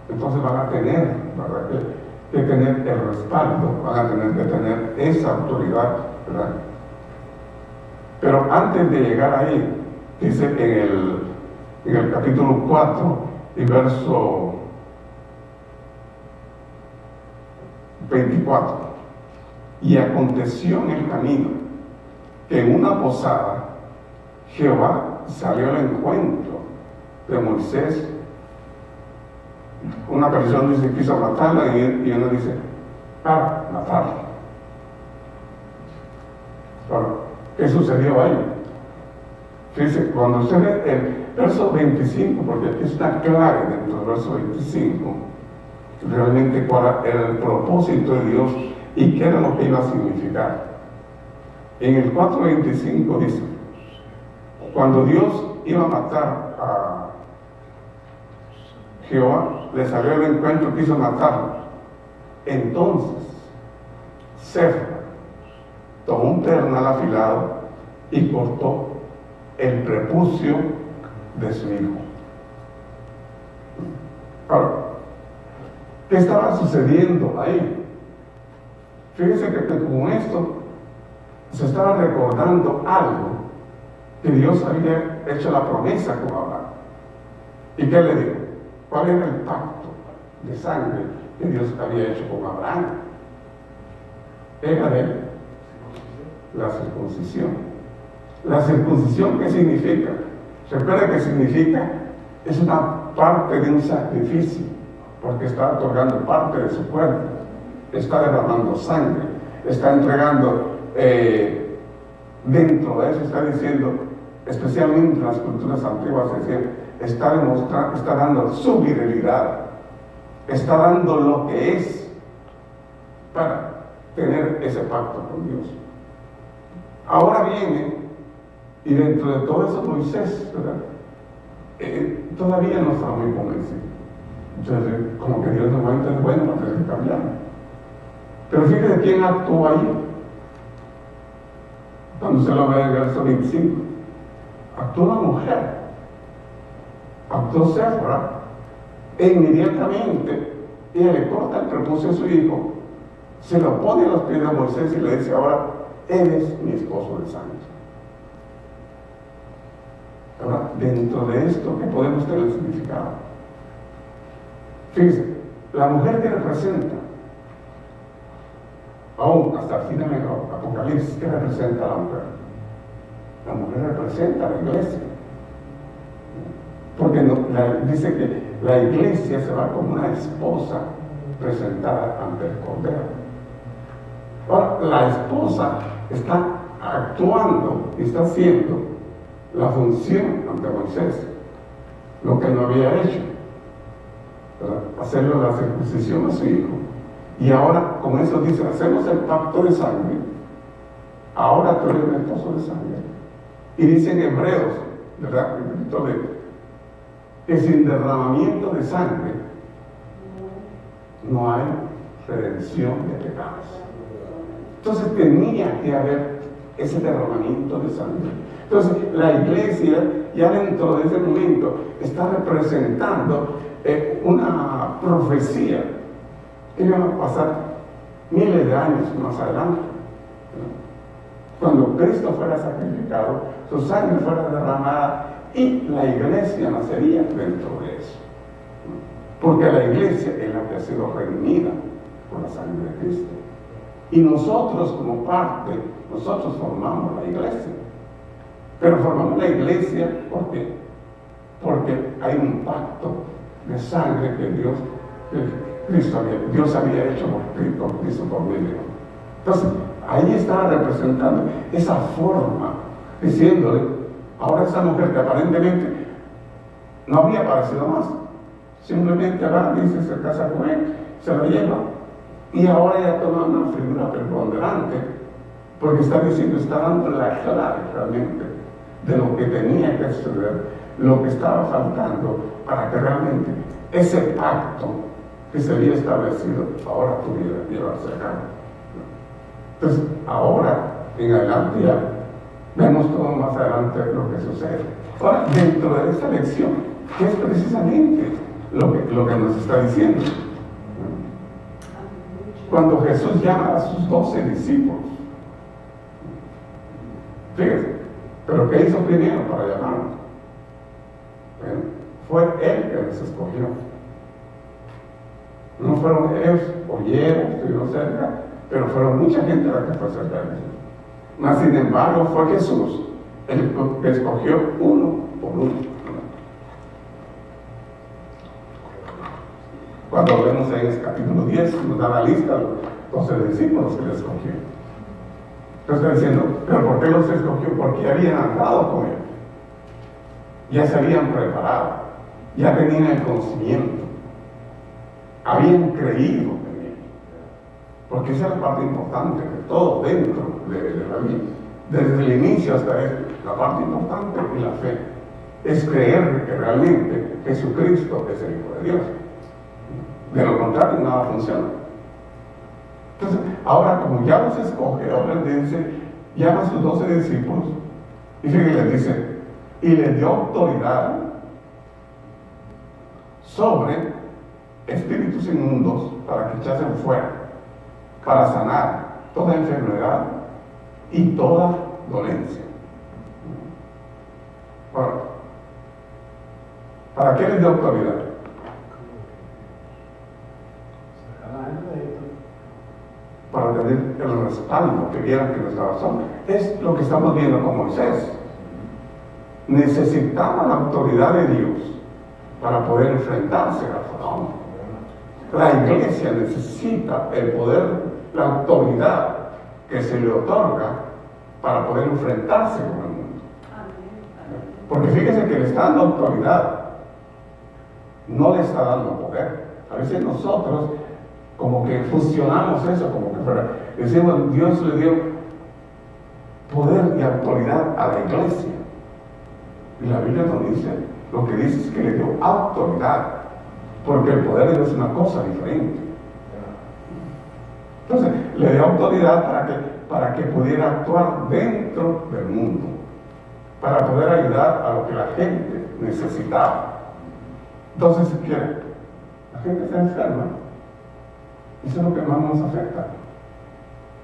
Entonces van a tener, ¿verdad?, que tener el respaldo, van a tener que tener esa autoridad, ¿verdad? Pero antes de llegar ahí, dice en el capítulo 4 y verso 24, y aconteció en el camino que en una posada Jehová salió al encuentro de Moisés. Una versión dice quiso matarla, y una dice para matarla. Ahora, ¿qué sucedió ahí? Fíjense, cuando usted ve el verso 25, porque aquí está clave dentro del verso 25, realmente cuál era el propósito de Dios y qué era lo que iba a significar. En el 4:25 dice, cuando Dios iba a matar a Jehová, le salió al encuentro, quiso matarlo. Entonces Séfora tomó un pedernal afilado y cortó el prepucio de su hijo. Ahora, ¿qué estaba sucediendo ahí? Fíjense que con esto se estaba recordando algo que Dios había hecho la promesa con Abraham. ¿Y qué le dijo? ¿Cuál era el pacto de sangre que Dios había hecho con Abraham? Era de él la circuncisión. ¿La circuncisión qué significa? Recuerda que significa, es una parte de un sacrificio, porque está otorgando parte de su cuerpo, está derramando sangre, está entregando, dentro de eso está diciendo, especialmente en las culturas antiguas, es decir, está demostrando, está dando su virilidad, está dando lo que es para tener ese pacto con Dios. Ahora viene, y dentro de todo eso Moisés, ¿verdad? Todavía no está muy convencido. Entonces, como que Dios no va a entender, bueno, va a tener que cambiar. Pero fíjate quién actuó ahí. Cuando se lo ve en el verso 25, actuó una mujer. Actuó Séfora, e inmediatamente ella le corta el prepucio a su hijo, se lo pone a los pies de Moisés y le dice, ahora eres mi esposo de sangre. Ahora, dentro de esto, ¿qué podemos tener el significado? Fíjense, la mujer que representa, aún hasta el final del Apocalipsis, ¿qué representa a la mujer? La mujer representa a la iglesia. Porque dice que la iglesia se va como una esposa presentada ante el Cordero. Ahora, la esposa está actuando y está haciendo la función ante Moisés, lo que no había hecho, ¿verdad? Hacerle la circuncisión a su hijo. Y ahora con eso dice, hacemos el pacto de sangre, ahora tú eres mi esposo de sangre. Y dice en Hebreos, ¿verdad?, que sin derramamiento de sangre no hay redención de pecados. Entonces tenía que haber ese derramamiento de sangre. Entonces la iglesia ya dentro de ese momento está representando una profecía que iba a pasar miles de años más adelante. Cuando Cristo fuera sacrificado, su sangre fuera derramada y la iglesia nacería dentro de eso. Porque la iglesia es la que ha sido redimida por la sangre de Cristo. Y nosotros como parte, nosotros formamos la iglesia. Pero formamos la iglesia, ¿por qué? Porque hay un pacto de sangre que Dios había hecho por Cristo por medio. Entonces, ahí estaba representando esa forma, diciéndole, ahora esa mujer que aparentemente no había aparecido más, simplemente va, dice, se casa con él, se la lleva, y ahora ya toma una figura preponderante, porque está diciendo, está dando la clave realmente de lo que tenía que suceder, lo que estaba faltando para que realmente ese pacto que se había establecido ahora pudiera llevarse a cabo. Entonces, ahora en adelante ya vemos todo más adelante lo que sucede. Ahora, dentro de esta lección, ¿qué es precisamente lo que nos está diciendo? Cuando Jesús llama a sus 12 discípulos, fíjense, pero ¿qué hizo primero para llamarlos? Bueno, fue Él que los escogió. No fueron ellos, oyeron, estuvieron cerca, pero fueron mucha gente la que fue cerca de ellos. Mas sin embargo fue Jesús el que escogió uno por uno. Cuando vemos en el capítulo 10, nos da la lista de los 12 discípulos que le escogió. Entonces está diciendo, ¿pero por qué los escogió? Porque habían andado con él. Ya se habían preparado, ya tenían el conocimiento, habían creído en él. Porque esa es la parte importante de todo dentro de la vida. Desde el inicio hasta la parte importante es la fe. Es creer que realmente Jesucristo es el Hijo de Dios. De lo contrario, nada funciona. Entonces, ahora como ya los escoge, ahora le dice, llama a sus 12 discípulos, y fíjense, le dice, y les dio autoridad sobre espíritus inmundos para que echasen fuera, para sanar toda enfermedad y toda dolencia. Ahora, ¿para qué les dio autoridad? Para tener el respaldo, que vieran que no estaba solo. Es lo que estamos viendo con Moisés. Necesitaba la autoridad de Dios para poder enfrentarse al faraón. La iglesia necesita el poder, la autoridad que se le otorga para poder enfrentarse con el mundo. Porque fíjense que le está dando autoridad, no le está dando poder. A veces nosotros como que fusionamos eso, como que fuera, decimos, Dios le dio poder y autoridad a la iglesia. Y la Biblia nos dice, lo que dice es que le dio autoridad, porque el poder de Dios es una cosa diferente. Entonces, le dio autoridad para que pudiera actuar dentro del mundo, para poder ayudar a lo que la gente necesitaba. Entonces, si quiere, la gente está enferma. Eso es lo que más nos afecta.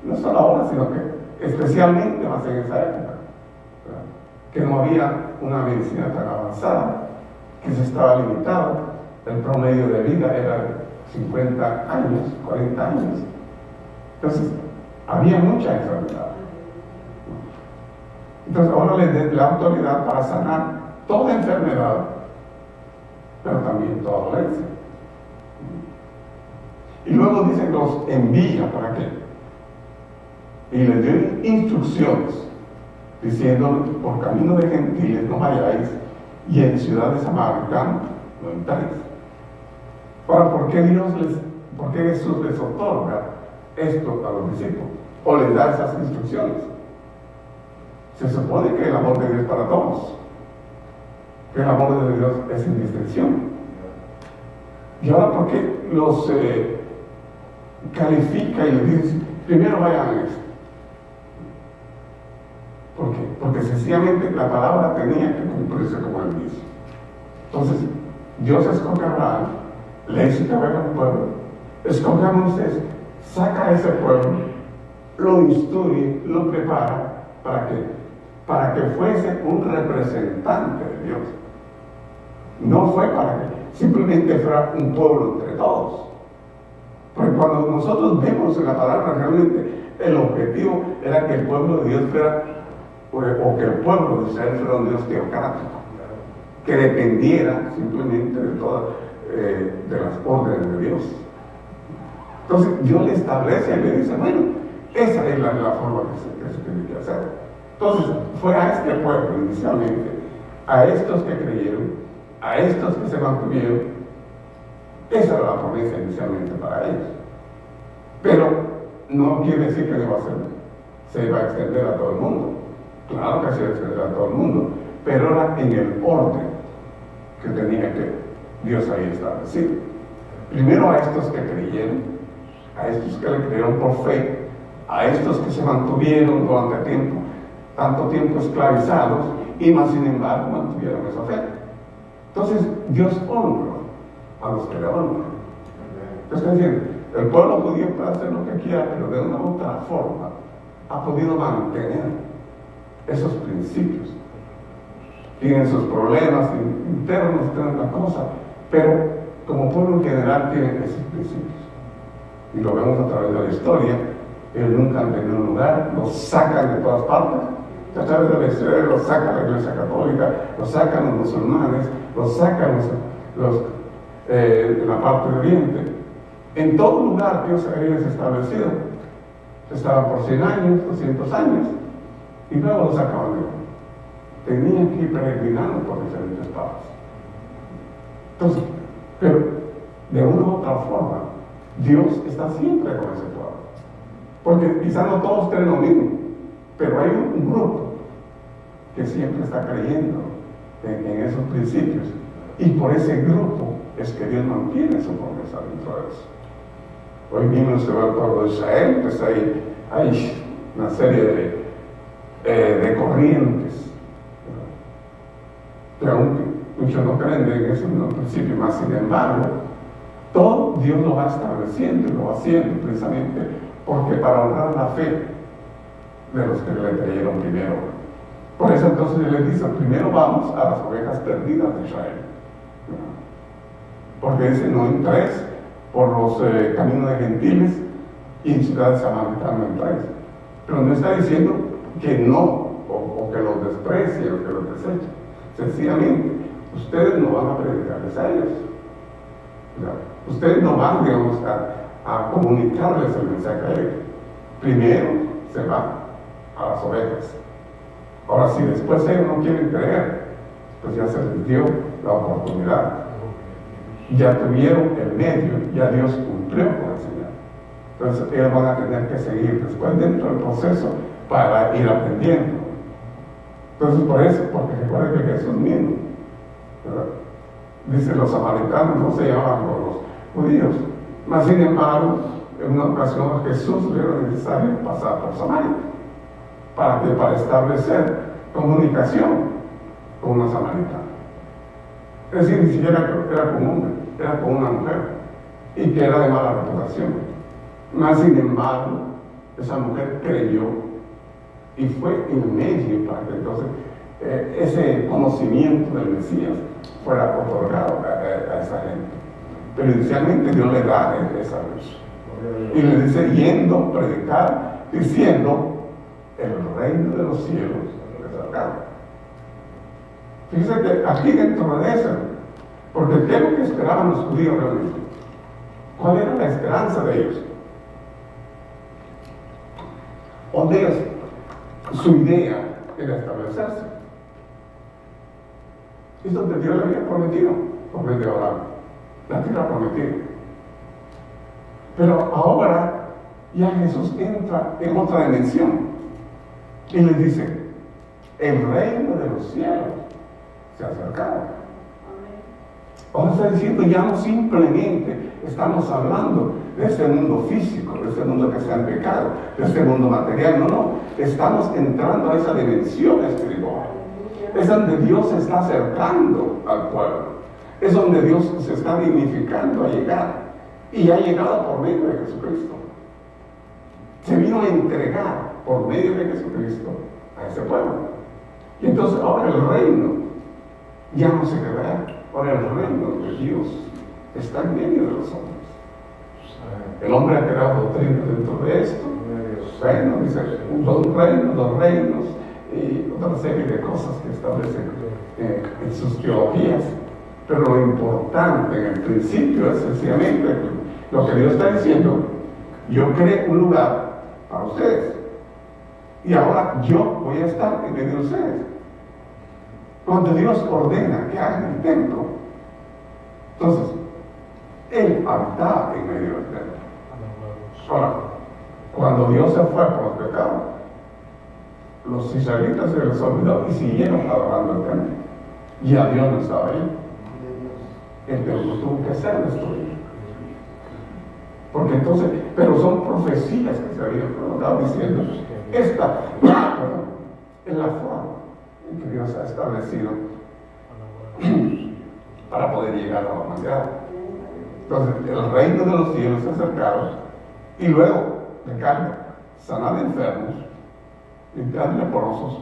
No solo ahora, sino que especialmente más en esa época, ¿verdad? Que no había una medicina tan avanzada, que se estaba limitado. El promedio de vida era de 50 años, 40 años. Entonces, había mucha enfermedad. Entonces, ahora le da la autoridad para sanar toda enfermedad, pero también toda dolencia. Y luego dice que los envía, ¿para qué? Y les dio instrucciones, diciendo, por camino de gentiles no vayáis, y en ciudades samaritanas no entráis. Ahora, ¿por qué Jesús les otorga esto a los discípulos? O les da esas instrucciones. Se supone que el amor de Dios es para todos, que el amor de Dios es sin distinción. Y ahora, ¿por qué califica y le dice, primero vayan a esto. ¿Por qué? Porque sencillamente la palabra tenía que cumplirse como él dice. Entonces, Dios escoge a Abraham, le dice que vaya al pueblo, escoge a Moisés, saca a ese pueblo, lo instruye, lo prepara, ¿para qué? Para que fuese un representante de Dios. No fue para que simplemente fuera un pueblo entre todos. Porque cuando nosotros vemos en la palabra, realmente el objetivo era que el pueblo de Dios fuera, o que el pueblo de Israel fuera un Dios teocrático, que dependiera simplemente de todas de las órdenes de Dios. Entonces Dios le establece y le dice, bueno, esa es la forma que se tiene que hacer. Entonces fue a este pueblo inicialmente, a estos que creyeron, a estos que se mantuvieron. Esa era la promesa inicialmente para ellos. Pero no quiere decir que se iba a extender a todo el mundo. Claro que se iba a extender a todo el mundo, pero era en el orden que tenía que Dios ahí establecido. Primero a estos que creyeron, a estos que le creyeron por fe, a estos que se mantuvieron durante tanto tiempo esclavizados y más sin embargo mantuvieron esa fe. Entonces Dios honra a los que le honran. Está diciendo, el pueblo judío puede hacer lo que quiera, pero de una u otra forma ha podido mantener esos principios. Tienen sus problemas internos, tienen la cosa, pero como pueblo en general tienen esos principios. Y lo vemos a través de la historia. Ellos nunca han tenido un lugar, los sacan de todas partes. A través de la historia los saca la Iglesia Católica, los sacan los musulmanes, los sacan en la parte de Oriente. En todo lugar Dios había establecido. Estaban por 100 años, 200 años, y luego los sacaban de ahí. Tenían que ir peregrinando por diferentes partes. Entonces, pero de una u otra forma, Dios está siempre con ese pueblo. Porque quizás no todos creen lo mismo, pero hay un grupo que siempre está creyendo en esos principios. Y por ese grupo es que Dios mantiene su promesa dentro de eso. Hoy mismo se va al pueblo de Israel, pues hay una serie de corrientes. Que aunque muchos no creen en eso en un principio, más sin embargo, todo Dios lo va estableciendo y lo va haciendo precisamente porque para honrar la fe de los que le creyeron primero. Por eso entonces Él les dice, primero vamos a las ovejas perdidas de Israel. Porque dice, no entréis por los caminos de gentiles y en ciudades samaritanas no entréis. Pero no está diciendo que no, o que los desprecie o que los deseche. Sencillamente, ustedes no van a predicarles a ellos. Ustedes no van, digamos, a comunicarles el mensaje a ellos. Primero se van a las ovejas. Ahora, si después ellos no quieren creer, pues ya se les dio la oportunidad. Ya tuvieron el medio, ya Dios cumplió con el Señor. Entonces ellos van a tener que seguir después dentro del proceso para ir aprendiendo. Entonces por eso, porque recuerden que Jesús mismo, ¿verdad? Dice, los samaritanos no se llamaban los judíos. Mas sin embargo, en una ocasión a Jesús le era necesario pasar por Samaria para establecer comunicación con una samaritana. Es decir, ni siquiera era con un hombre, era con una mujer, y que era de mala reputación. Mas sin embargo, esa mujer creyó y fue en medio para que entonces ese conocimiento del Mesías fuera otorgado a esa gente. Pero inicialmente Dios le da esa luz y le dice, yendo, predicar, diciendo, el reino de los cielos es cercano. Fíjense que aquí dentro de eso, porque ¿qué es lo que esperaban los judíos realmente? ¿Cuál era la esperanza de ellos? O de ellos, su idea era establecerse. Es donde Dios le había prometido, por medio de Abraham, la tierra prometida. Pero ahora ya Jesús entra en otra dimensión y les dice, el reino de los cielos se ha acercado. Ahora está diciendo, ya no simplemente estamos hablando de este mundo físico, de este mundo que está en pecado, de este mundo material. No, no. Estamos entrando a esa dimensión espiritual. Es donde Dios se está acercando al pueblo. Es donde Dios se está dignificando a llegar. Y ha llegado por medio de Jesucristo. Se vino a entregar por medio de Jesucristo a ese pueblo. Y entonces ahora el reino ya no se quedará. Ahora el reino de Dios está en medio de los hombres. El hombre ha creado doctrina dentro de esto. Reino, dice, un reino, dos reinos y otra serie de cosas que establecen en sus teologías. Pero lo importante en el principio es sencillamente lo que Dios está diciendo: yo creé un lugar para ustedes y ahora yo voy a estar en medio de ustedes. Cuando Dios ordena que hagan el templo, entonces Él habita en medio del templo. Ahora, cuando Dios se fue por los pecados, los israelitas se les olvidó y siguieron adorando el templo. Ya Dios no estaba ahí. El templo tuvo que ser destruido. Porque entonces, pero son profecías que se habían colocado diciendo: esta es la forma en que Dios ha establecido para poder llegar a la humanidad. Entonces, el reino de los cielos se acercaron y luego de sanar enfermos, limpiar leprosos,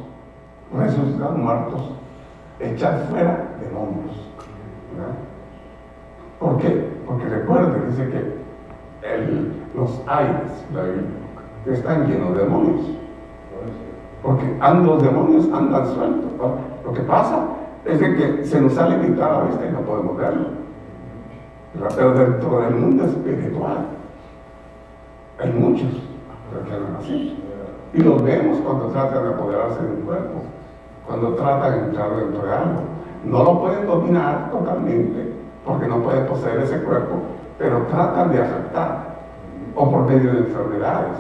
resucitar muertos, echar fuera demonios. ¿Verdad? ¿Por qué? Porque recuerden, dice que los aires, la Biblia, están llenos de demonios. Porque los demonios andan sueltos. Lo que pasa es de que se nos ha limitado la vista y no podemos verlo. Pero dentro del mundo espiritual hay muchos que andan así. Y los vemos cuando tratan de apoderarse de un cuerpo, cuando tratan de entrar dentro de algo. No lo pueden dominar totalmente, porque no pueden poseer ese cuerpo, pero tratan de afectar, o por medio de enfermedades.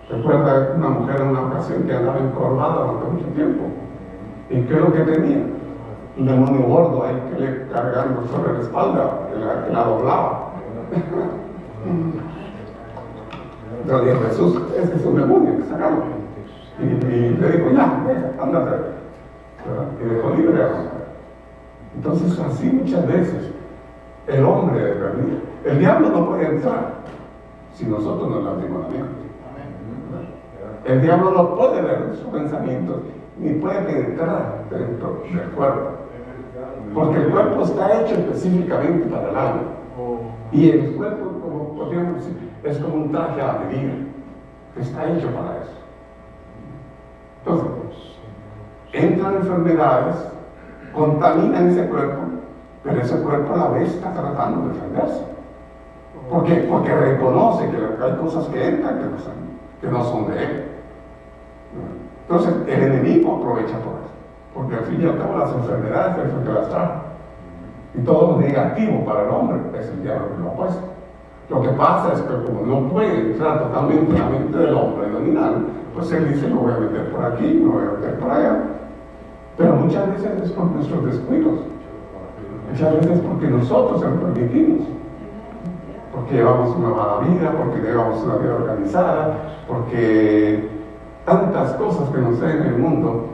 Recuerda una mujer en una ocasión que andaba encorvada durante mucho tiempo. ¿Y qué es lo que tenía? Un demonio gordo ahí que le cargaba sobre la espalda, que la doblaba. Entonces dijo Jesús: ese es un demonio que sacaron. Y le dijo: ya, ándate. Y dejó libre a la mujer. Entonces, así muchas veces el hombre debe venir. El diablo no puede entrar si nosotros no le abrimos la mente. El diablo no puede ver sus pensamientos ni puede penetrar dentro del cuerpo, porque el cuerpo está hecho específicamente para el alma. Y el cuerpo, como podríamos decir, es como un traje a medida, que está hecho para eso. Entonces, entran enfermedades, contaminan ese cuerpo, pero ese cuerpo a la vez está tratando de defenderse. ¿Por qué? Porque reconoce que hay cosas que entran que no son de él. Entonces, el enemigo aprovecha por eso, porque al fin y al cabo las enfermedades es el que las trae. Y todo lo negativo para el hombre es el diablo que lo ha puesto. Lo que pasa es que como no puede entrar totalmente en la mente del hombre y dominarlo, pues él dice: lo voy a meter por aquí, lo voy a meter por allá. Pero muchas veces es por nuestros descuidos. Muchas veces porque nosotros se lo permitimos. Porque llevamos una mala vida, porque llevamos una vida organizada, porque tantas cosas que nos hay en el mundo,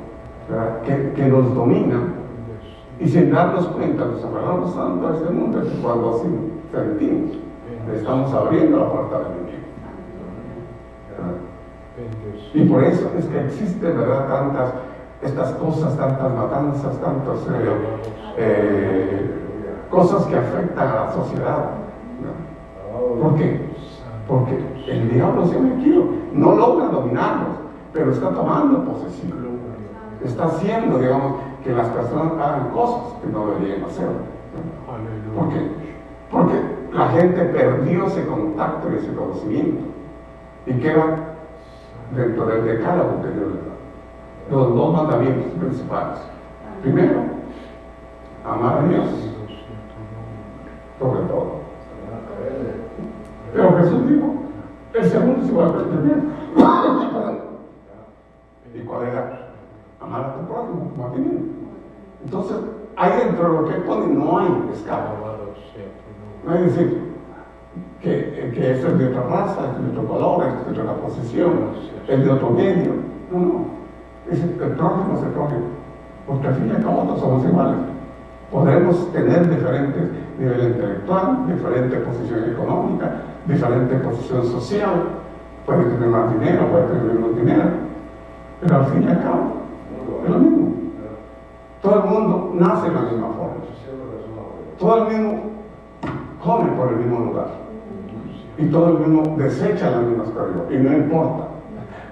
que nos dominan, y sin darnos cuenta nos aferramos tanto a este mundo que cuando así sentimos, le estamos abriendo la puerta del enemigo. Y por eso es que existe, ¿verdad?, estas cosas, tantas matanzas, tantas cosas que afectan a la sociedad. ¿Por qué? Porque el diablo se ha metido, no logra dominarnos, pero está tomando posesión. Está haciendo, digamos, que las personas hagan cosas que no deberían hacer. ¿Por qué? Porque la gente perdió ese contacto y ese conocimiento y queda dentro del decálogo que Dios le da. Los dos mandamientos principales. Primero, amar a Dios sobre todo. Pero Jesús dijo: el segundo es igualmente bien. ¿Y cuál era? Amar a tu prójimo como a ti mismo. Entonces, ahí dentro de lo que pone no hay escape. No hay decir: que esto es de otra raza, esto es de otro color, esto es de otra posición, es de otro medio. No. El prójimo es el prójimo. Porque al fin y al cabo todos somos iguales. Podremos tener diferentes niveles intelectual, diferente posición económica, diferente posición social. Puede tener más dinero, puede tener menos dinero. Pero al fin y al cabo es lo mismo. Todo el mundo nace en la misma forma. Todo el mundo come por el mismo lugar. Y todo el mundo desecha las mismas cosas. Y no importa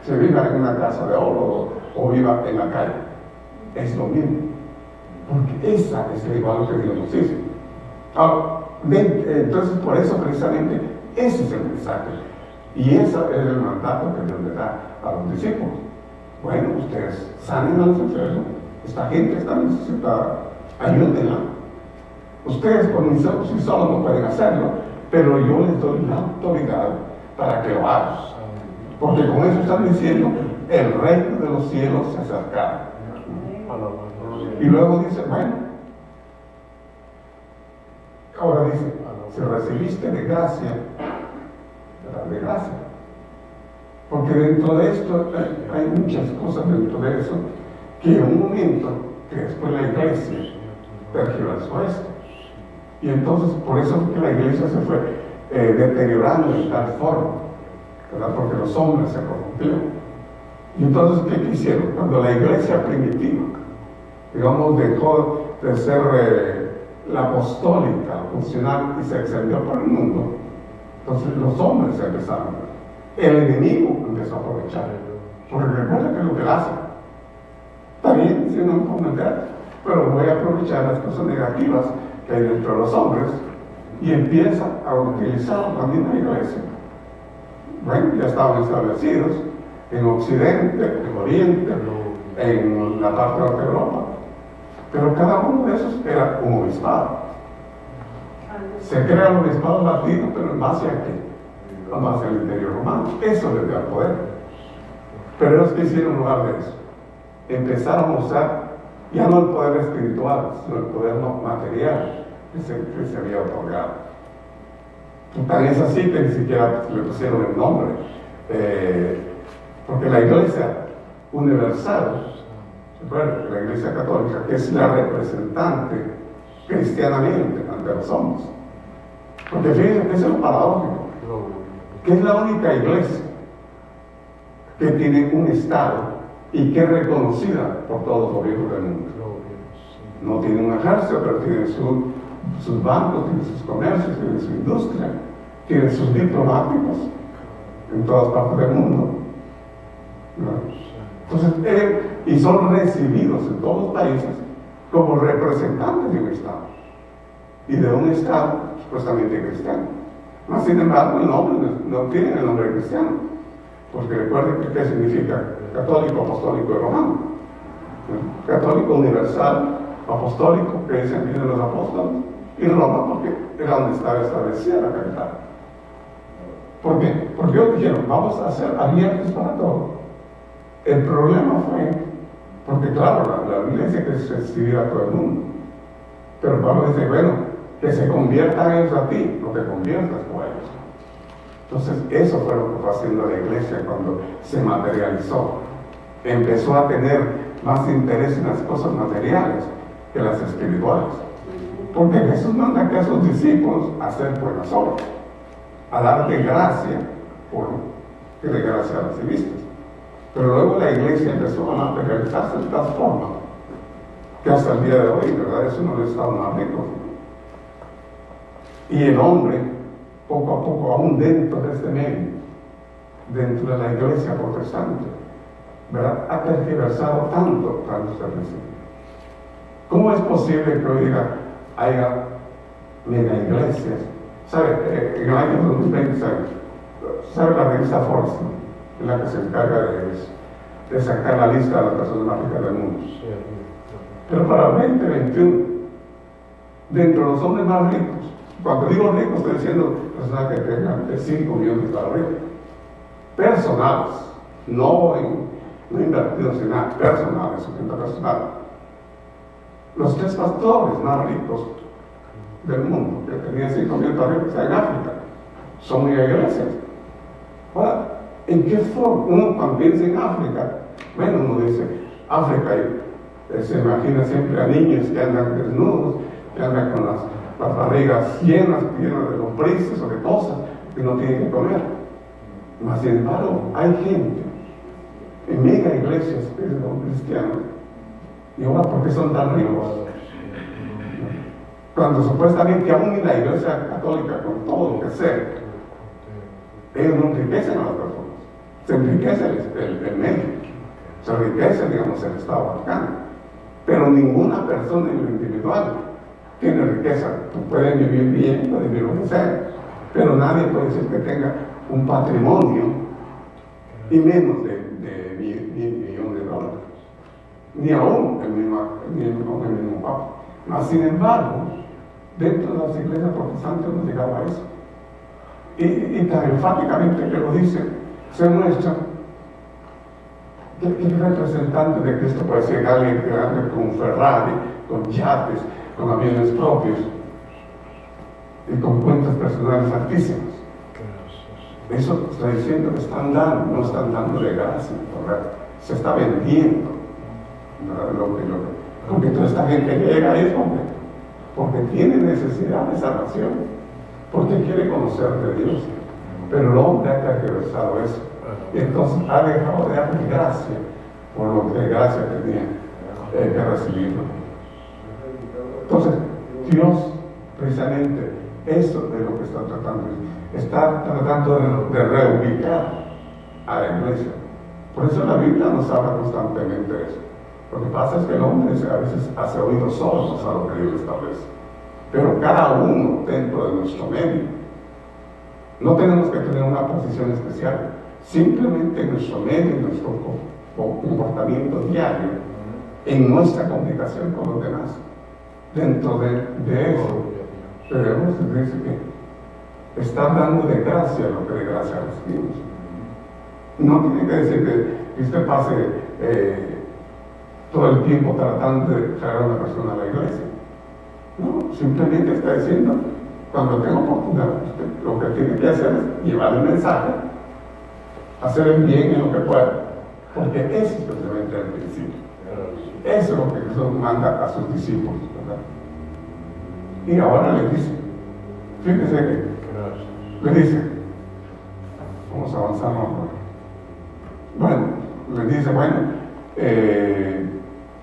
si viva en una casa de oro o viva en la calle. Es lo mismo. Porque esa es la igual que Dios nos hizo. Entonces, por eso precisamente, ese es el mensaje. Y ese es el mandato que Dios le da a los discípulos. Bueno, ustedes sanen a los enfermos. Esta gente está necesitada. Ayúdenla. Ustedes por sí solos no pueden hacerlo, pero yo les doy la autoridad para que lo hagan. Porque con eso están diciendo, el reino de los cielos se acerca. Y luego dice, bueno, ahora dice, si recibiste de gracia, de gracia. Porque dentro de esto hay muchas cosas dentro de eso, que en un momento, que después la iglesia tergiversó esto. Y entonces, por eso que la iglesia se fue deteriorando de tal forma, ¿verdad? Porque los hombres se corrompieron. Y entonces, ¿qué quisieron? Cuando la iglesia primitiva, digamos, dejó de ser la apostólica, funcional, y se extendió por el mundo, entonces los hombres se empezaron. El enemigo empezó a aprovechar. Porque recuerda que es lo que él hace. Está bien, si no me puedo meter, pero voy a aprovechar las cosas negativas que hay dentro de los hombres y empieza a utilizar la misma iglesia. Bueno, ya estaban establecidos en Occidente, en Oriente, en la parte norte de Europa, pero cada uno de esos era un obispado. Se crea el obispado latino, pero en base a qué? En base al imperio romano. Eso les dio poder. Pero ellos que hicieron en lugar de eso, empezaron a usar ya no el poder espiritual, sino el poder material que se había otorgado. Y tan es así que ni siquiera le pusieron el nombre, porque la iglesia universal, la iglesia católica, que es la representante cristianamente ante los hombres. Porque fíjense que eso es lo paradójico, que es la única iglesia que tiene un estado y que es reconocida por todos los gobiernos del mundo. No tiene un ejército, pero tiene sus bancos, tiene sus comercios, tiene su industria, tiene sus diplomáticos en todas partes del mundo. ¿No? Entonces, y son recibidos en todos los países como representantes de un Estado y de un Estado supuestamente cristiano. Mas, sin embargo, el nombre no tiene el nombre cristiano. Porque recuerden qué significa católico, apostólico y romano. Católico universal, apostólico, que dicen que vienen los apóstoles, y Roma, porque era donde estaba establecida la capital. ¿Por qué? Porque ellos dijeron, vamos a ser abiertos para todo. El problema fue, porque claro, la Biblia dice que se escribiera a todo el mundo. Pero Pablo dice, bueno, que se conviertan ellos a ti, no te conviertas por ellos. Entonces, eso fue lo que fue haciendo la iglesia cuando se materializó. Empezó a tener más interés en las cosas materiales que las espirituales. Porque Jesús manda a sus discípulos a hacer buenas obras, a darte gracia por que de gracia recibiste. Pero luego la iglesia empezó a materializarse de tal forma que hasta el día de hoy, ¿verdad? Es uno de los estados más ricos. Y el hombre, poco a poco, aún dentro de este medio, dentro de la iglesia protestante, ¿verdad? Ha tergiversado tanto servicio. ¿Cómo es posible que hoy diga, haya mega iglesias? ¿Sabe? En el año 2020, ¿sabe la revista Forbes? Es la que se encarga de sacar la lista de las personas más ricas del mundo. Pero para el 2021, dentro de los hombres más ricos, cuando digo ricos, estoy diciendo personas que tengan de 5 millones para arriba. Personales, no invertidos en nada, personales, su gente personal. Los 3 pastores más ricos del mundo, que tenían 5 millones para arriba, están en África. son iglesias. Ahora, ¿en qué forma? Uno cuando piensa en África, bueno, uno dice África y se imagina siempre a niños que andan desnudos, que andan con las barrigas llenas de lombrices o de cosas que no tienen que comer. Mas sin embargo, hay gente en mega iglesias cristianas. Y ahora, ¿por qué son tan ricos? Cuando supuestamente aún en la iglesia católica, con todo lo que sea, ellos no enriquecen a las personas. Se enriquece el medio, se enriquece, digamos, el Estado Vaticano. Pero ninguna persona en lo individual tiene riqueza. Pueden vivir bien, pueden vivir lo que sea, pero nadie puede decir que tenga un patrimonio y menos de $1 millón. Ni aún el mismo Papa. Mas, sin embargo, dentro de las iglesias protestantes no llegaba a eso. Y tan enfáticamente que lo dice, se muestra que el representante de Cristo puede ser alguien que ande con un Ferrari, con yates, con aviones propios y con cuentas personales altísimas. Eso está diciendo que están dando, no están dando de gracia, ¿verdad? Se está vendiendo porque toda esta gente llega ahí porque tiene necesidad de salvación, porque quiere conocer de Dios, pero el hombre ha tergiversado eso y entonces ha dejado de darle gracia por lo que gracia tenía que recibir. Entonces Dios, precisamente eso es lo que está tratando de reubicar a la iglesia. Por eso la Biblia nos habla constantemente de eso. Lo que pasa es que el hombre a veces hace oídos sordos a lo que Dios establece. Pero cada uno dentro de nuestro medio, no tenemos que tener una posición especial, simplemente en nuestro medio, en nuestro comportamiento diario, en nuestra comunicación con los demás. Dentro de eso, debemos decir que estar dando de gracia lo que de gracia recibimos. No tiene que decir que usted pase todo el tiempo tratando de traer a una persona a la iglesia. No, simplemente está diciendo, cuando tenga oportunidad, usted lo que tiene que hacer es llevar el mensaje, hacer el bien en lo que pueda, porque eso es precisamente el principio. Eso es lo que Jesús manda a sus discípulos, ¿verdad? Y ahora le dice, fíjese que le dice, vamos a avanzar más. Bueno, le dice, bueno,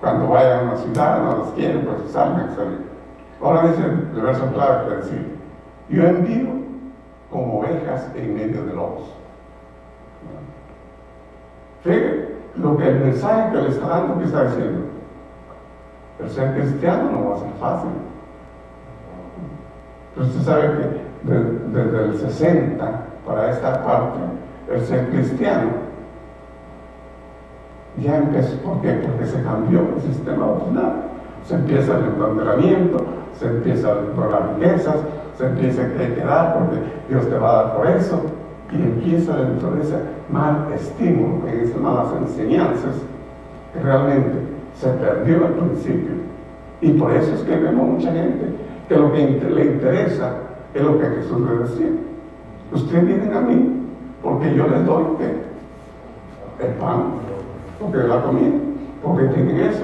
cuando vayan a una ciudad, no las quieren, pues salgan, salgan. Ahora dice el verso clave que decir, yo envío como ovejas en medio de lobos. Fíjate, lo que el mensaje que le está dando, ¿qué está diciendo? El ser cristiano no va a ser fácil. Pero usted sabe que desde el 60 para esta parte, el ser cristiano ya empezó. ¿Por qué? Porque se cambió el sistema doctrinal. Se empieza el empoderamiento, se empieza por las riquezas, se empieza a quedar porque Dios te va a dar por eso, y empieza dentro de ese mal estímulo, en esas malas enseñanzas, que realmente se perdió al principio. Y por eso es que vemos mucha gente que lo que le interesa es lo que Jesús le decía. Ustedes vienen a mí porque yo les doy ¿qué? El pan, porque la comida, porque tienen eso,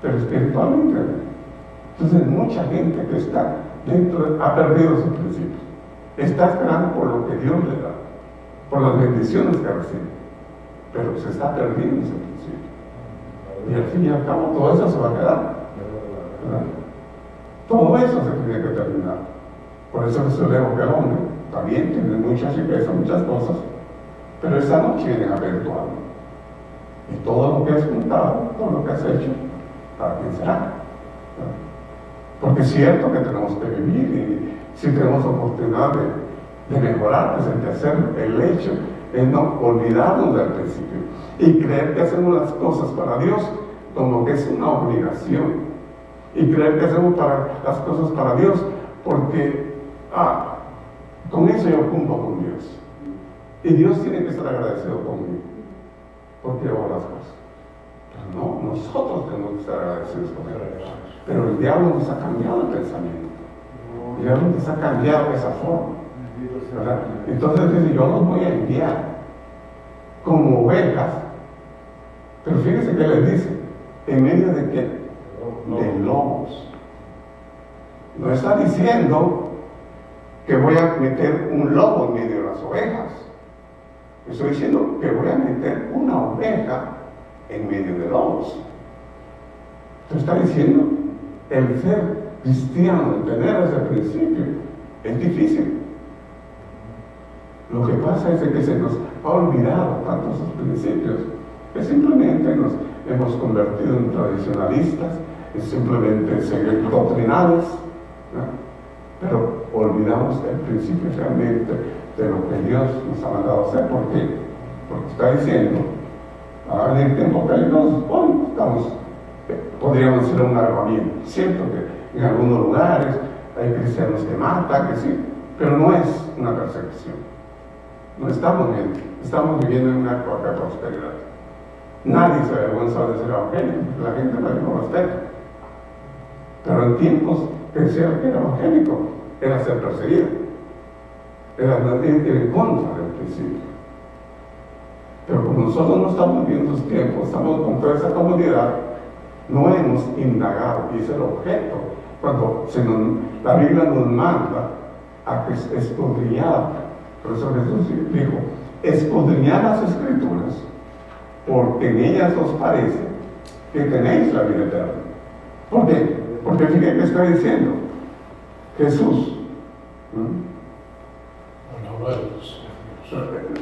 pero espiritualmente. Entonces mucha gente que está dentro ha perdido sus principios. Está esperando por lo que Dios le da, por las bendiciones que recibe, pero se está perdiendo ese principio. Y al fin y al cabo todo eso se va a quedar, ¿verdad? Todo eso se tiene que terminar. Por eso Jesús le dijo que el hombre también tiene muchas riquezas, muchas cosas, pero esta noche vienen a ver tu alma. Y todo lo que has juntado, todo lo que has hecho, ¿para quién será? ¿Verdad? Porque es cierto que tenemos que vivir, y si tenemos oportunidad de mejorar, pues hay que hacerlo. El hecho es no olvidarnos del principio y creer que hacemos las cosas para Dios como que es una obligación, y creer que hacemos las cosas para Dios porque con eso yo cumplo con Dios y Dios tiene que estar agradecido conmigo porque hago las cosas. Pero no, nosotros tenemos que estar agradecidos con Él. Pero el diablo nos ha cambiado el pensamiento, el diablo nos ha cambiado esa forma. ¿verdad? Entonces dice, yo los voy a enviar como ovejas, pero fíjense que les dice, en medio de qué, de lobos. No está diciendo que voy a meter un lobo en medio de las ovejas. Estoy diciendo que voy a meter una oveja en medio de lobos. Entonces está diciendo, el ser cristiano, el tener ese principio, es difícil. Lo que pasa es que se nos ha olvidado tantos esos principios, que simplemente nos hemos convertido en tradicionalistas, en simplemente seguir doctrinales, ¿no? Pero olvidamos el principio realmente de lo que Dios nos ha mandado a hacer. ¿Por qué? Porque está diciendo, ahora en el tiempo peligroso, hoy estamos, podríamos hacer un agravamiento. Cierto que en algunos lugares hay cristianos que matan, que sí, pero no es una persecución. No estamos viviendo en una época de prosperidad. Nadie se avergüenza de ser evangélico, la gente no respeta. Pero en tiempos que decía que era evangélico, era ser perseguido, era ir en contra del principio. Pero como nosotros no estamos viviendo esos tiempos, estamos con toda esa comodidad, no hemos indagado, y es el objeto, cuando la Biblia nos manda a que escudriñar. Por eso Jesús dijo, escudriñad las Escrituras, porque en ellas os parece que tenéis la vida eterna. ¿Por qué? Porque fíjense que está diciendo Jesús.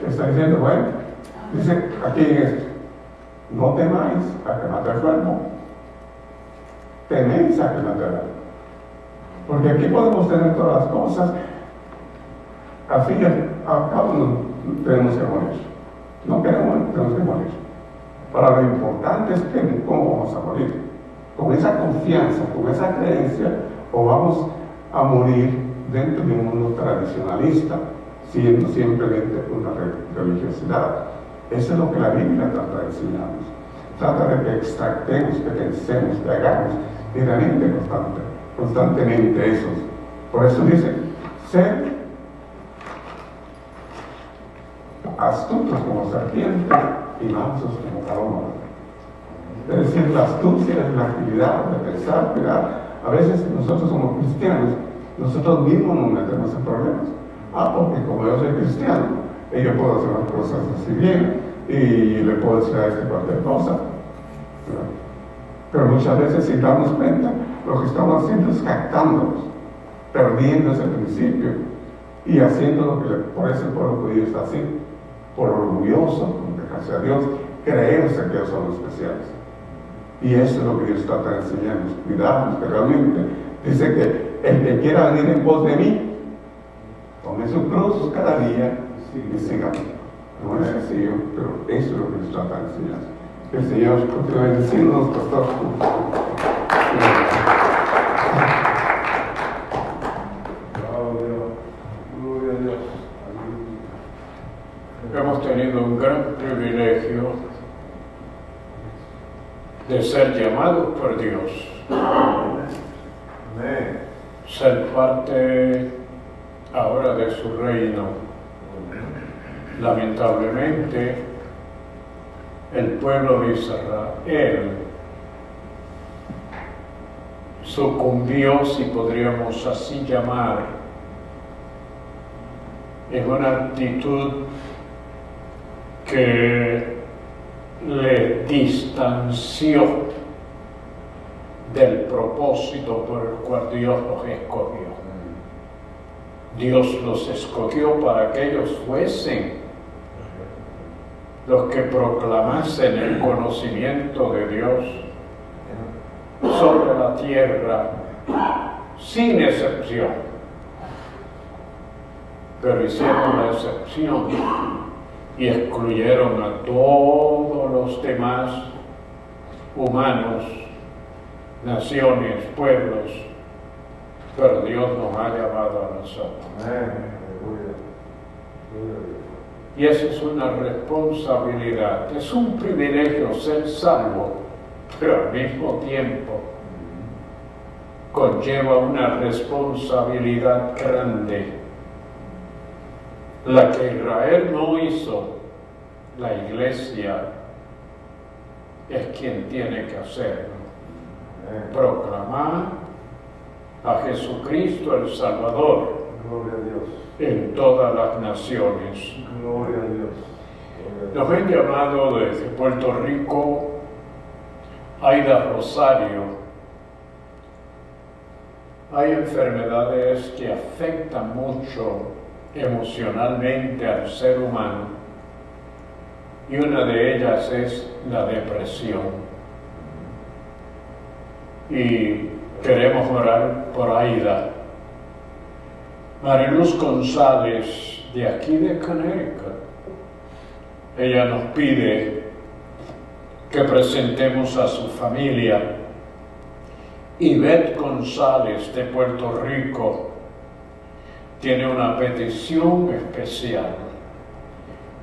Está diciendo, bueno, dice aquí en esto, no temáis a que mate el cuerpo, teméis a que mate el alma. Porque aquí podemos tener todas las cosas, al fin y al cabo no tenemos que morir. No queremos, tenemos que morir. Para lo importante es que cómo vamos a morir. Con esa confianza, con esa creencia, o vamos a morir dentro de un mundo tradicionalista, siendo simplemente una religiosidad. Eso es lo que la Biblia trata de enseñarnos. Trata de que extractemos, que pensemos, que hagamos diariamente, constantemente eso. Por eso dice, ser astutos como serpientes y mansos como paloma. Es decir, la astucia es la actividad de pensar, cuidar. A veces nosotros como cristianos, nosotros mismos nos metemos en problemas. Porque como yo soy cristiano, yo puedo hacer las cosas así bien y le puedo decir a este cualquier cosa. Pero muchas veces, sin darnos cuenta, lo que estamos haciendo es jactándonos, perdiendo ese principio y haciendo lo que por eso el pueblo judío está haciendo, por orgulloso, por dejarse a Dios, creerse que ellos son los especiales. Y eso es lo que Dios trata de enseñarnos, cuidarnos, que realmente dice que el que quiera venir en pos de mí, tome su cruz cada día y sígame. No es sencillo, pero eso es lo que Dios trata de enseñar. Que el Señor continúe bendiciéndonos, pastor. Hemos tenido un gran privilegio de ser llamados por Dios, ser parte ahora de su reino. Lamentablemente, el pueblo de Israel sucumbió, si podríamos así llamar, en una actitud que le distanció del propósito por el cual Dios los escogió. Dios los escogió para que ellos fuesen los que proclamasen el conocimiento de Dios sobre la tierra, sin excepción. Pero hicieron la excepción y excluyeron a todos los demás humanos, naciones, pueblos, pero Dios nos ha llamado a nosotros. Y esa es una responsabilidad, es un privilegio ser salvo, pero al mismo tiempo conlleva una responsabilidad grande La que Israel no hizo, la iglesia es quien tiene que hacerlo. Proclamar a Jesucristo el Salvador. Gloria a Dios. En todas las naciones. Gloria a Dios. Nos han llamado desde Puerto Rico Aida Rosario. Hay enfermedades que afectan mucho emocionalmente al ser humano y una de ellas es la depresión. Y queremos orar por Aida. Mariluz González, de aquí de Connecticut, ella nos pide que presentemos a su familia. Ivette González, de Puerto Rico, tiene una petición especial.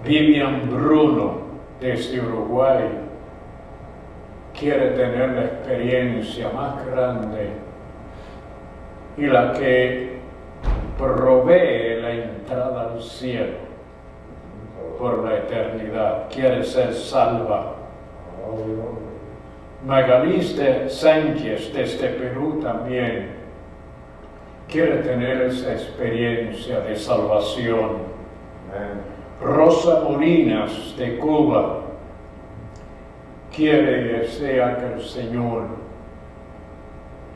Vivian Bruno, desde Uruguay, quiere tener la experiencia más grande y la que provee la entrada al cielo por la eternidad. Quiere ser salva. Magaliste Sánchez, desde Perú, también quiere tener esa experiencia de salvación. Rosa Molinas, de Cuba, quiere y desea que el Señor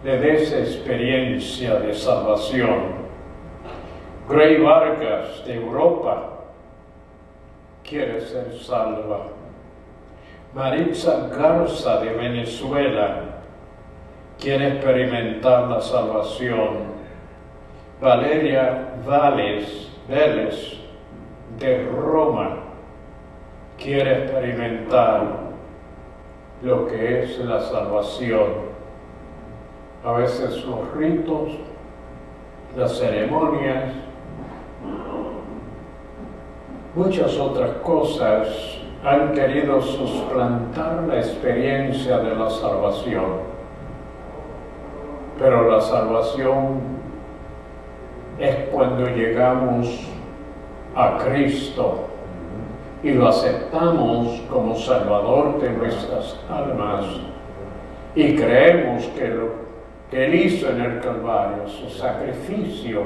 le dé esa experiencia de salvación. Grey Vargas, de Europa, quiere ser salva. Maritza Garza, de Venezuela, quiere experimentar la salvación. Valeria Vélez, de Roma, quiere experimentar lo que es la salvación. A veces los ritos, las ceremonias, muchas otras cosas han querido suplantar la experiencia de la salvación. Pero la salvación es cuando llegamos a Cristo y lo aceptamos como Salvador de nuestras almas y creemos que lo que Él hizo en el Calvario, su sacrificio,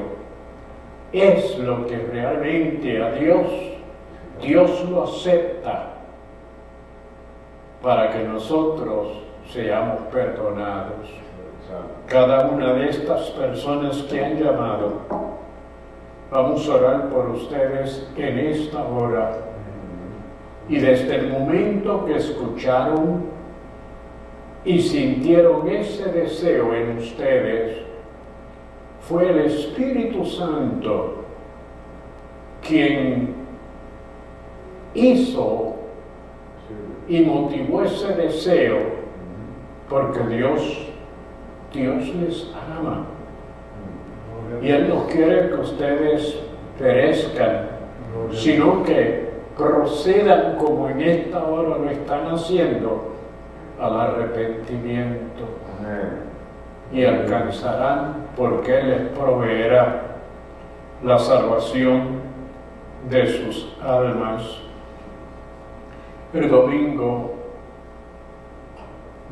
es lo que realmente a Dios lo acepta para que nosotros seamos perdonados. Cada una de estas personas que han llamado, vamos a orar por ustedes en esta hora. Y desde el momento que escucharon y sintieron ese deseo en ustedes, fue el Espíritu Santo quien hizo y motivó ese deseo, porque Dios les ama. Y Él no quiere que ustedes perezcan, sino que procedan como en esta hora lo están haciendo, al arrepentimiento. Y alcanzarán, porque Él les proveerá la salvación de sus almas. El domingo,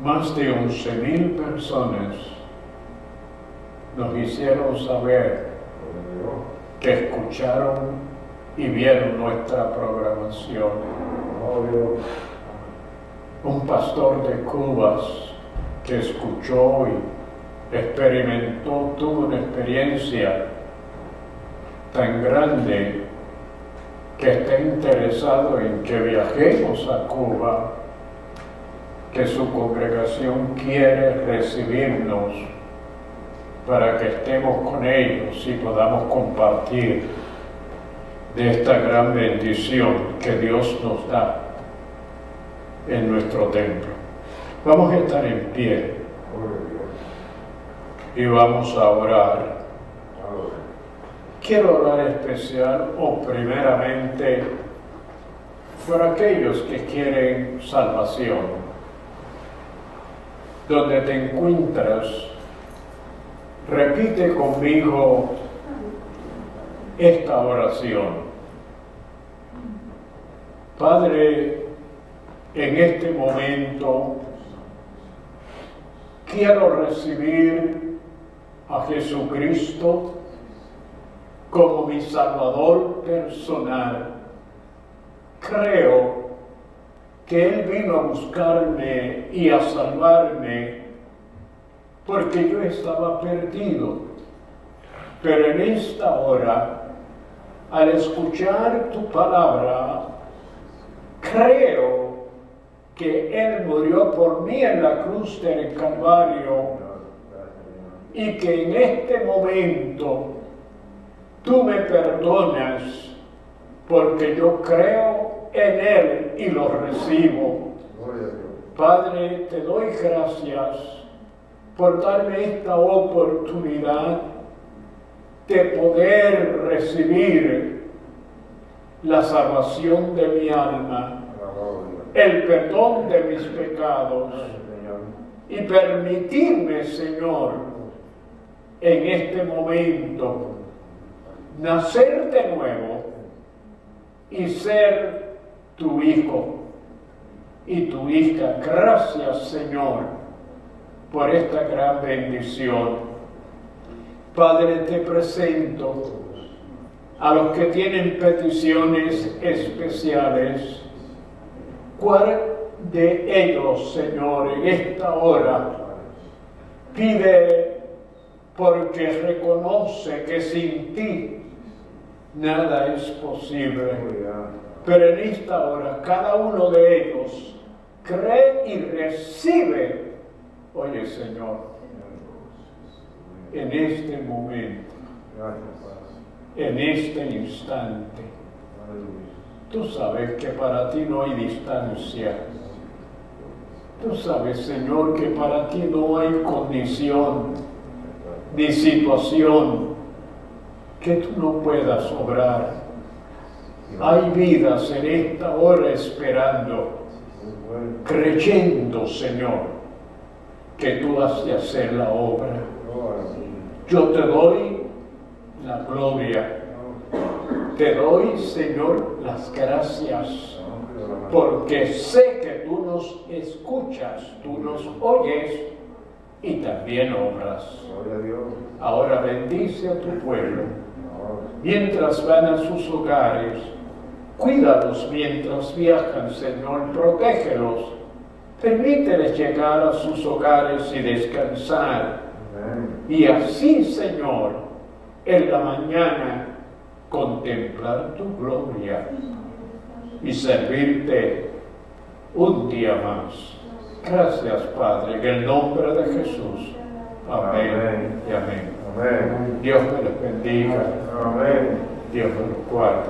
más de 11,000 personas nos hicieron saber que escucharon y vieron nuestra programación. Un pastor de Cuba que escuchó y experimentó, tuvo una experiencia tan grande que está interesado en que viajemos a Cuba, que su congregación quiere recibirnos para que estemos con ellos y podamos compartir de esta gran bendición que Dios nos da en nuestro templo. Vamos a estar en pie y vamos a orar. Quiero orar especial o primeramente por aquellos que quieren salvación. Donde te encuentras, repite conmigo esta oración. Padre, en este momento quiero recibir a Jesucristo como mi Salvador personal. Creo que Él vino a buscarme y a salvarme porque yo estaba perdido. Pero en esta hora, al escuchar tu palabra, creo que Él murió por mí en la cruz del Calvario y que en este momento tú me perdonas porque yo creo en Él y lo recibo. Padre, te doy gracias por darme esta oportunidad de poder recibir la salvación de mi alma, el perdón de mis pecados y permitirme, Señor, en este momento nacer de nuevo y ser tu hijo y tu hija. Gracias, Señor, por esta gran bendición. Padre, te presento a los que tienen peticiones especiales. ¿Cuál de ellos, Señor, en esta hora pide porque reconoce que sin ti nada es posible? Pero en esta hora cada uno de ellos cree y recibe. Oye, Señor, en este momento, en este instante, tú sabes que para ti no hay distancia. Tú sabes, Señor, que para ti no hay condición ni situación que tú no puedas obrar. Hay vidas en esta hora esperando, creyendo, Señor, que tú has de hacer la obra. Yo te doy la gloria. Te doy, Señor, las gracias, porque sé que tú nos escuchas, tú nos oyes y también obras. Ahora bendice a tu pueblo. Mientras van a sus hogares, cuídalos mientras viajan, Señor, protégelos. Permíteles llegar a sus hogares y descansar. Y así, Señor, en la mañana contemplar tu gloria y servirte un día más. Gracias, Padre, en el nombre de Jesús. Amén y amén. Amén. Dios me los bendiga. Amén. Dios me los guarde.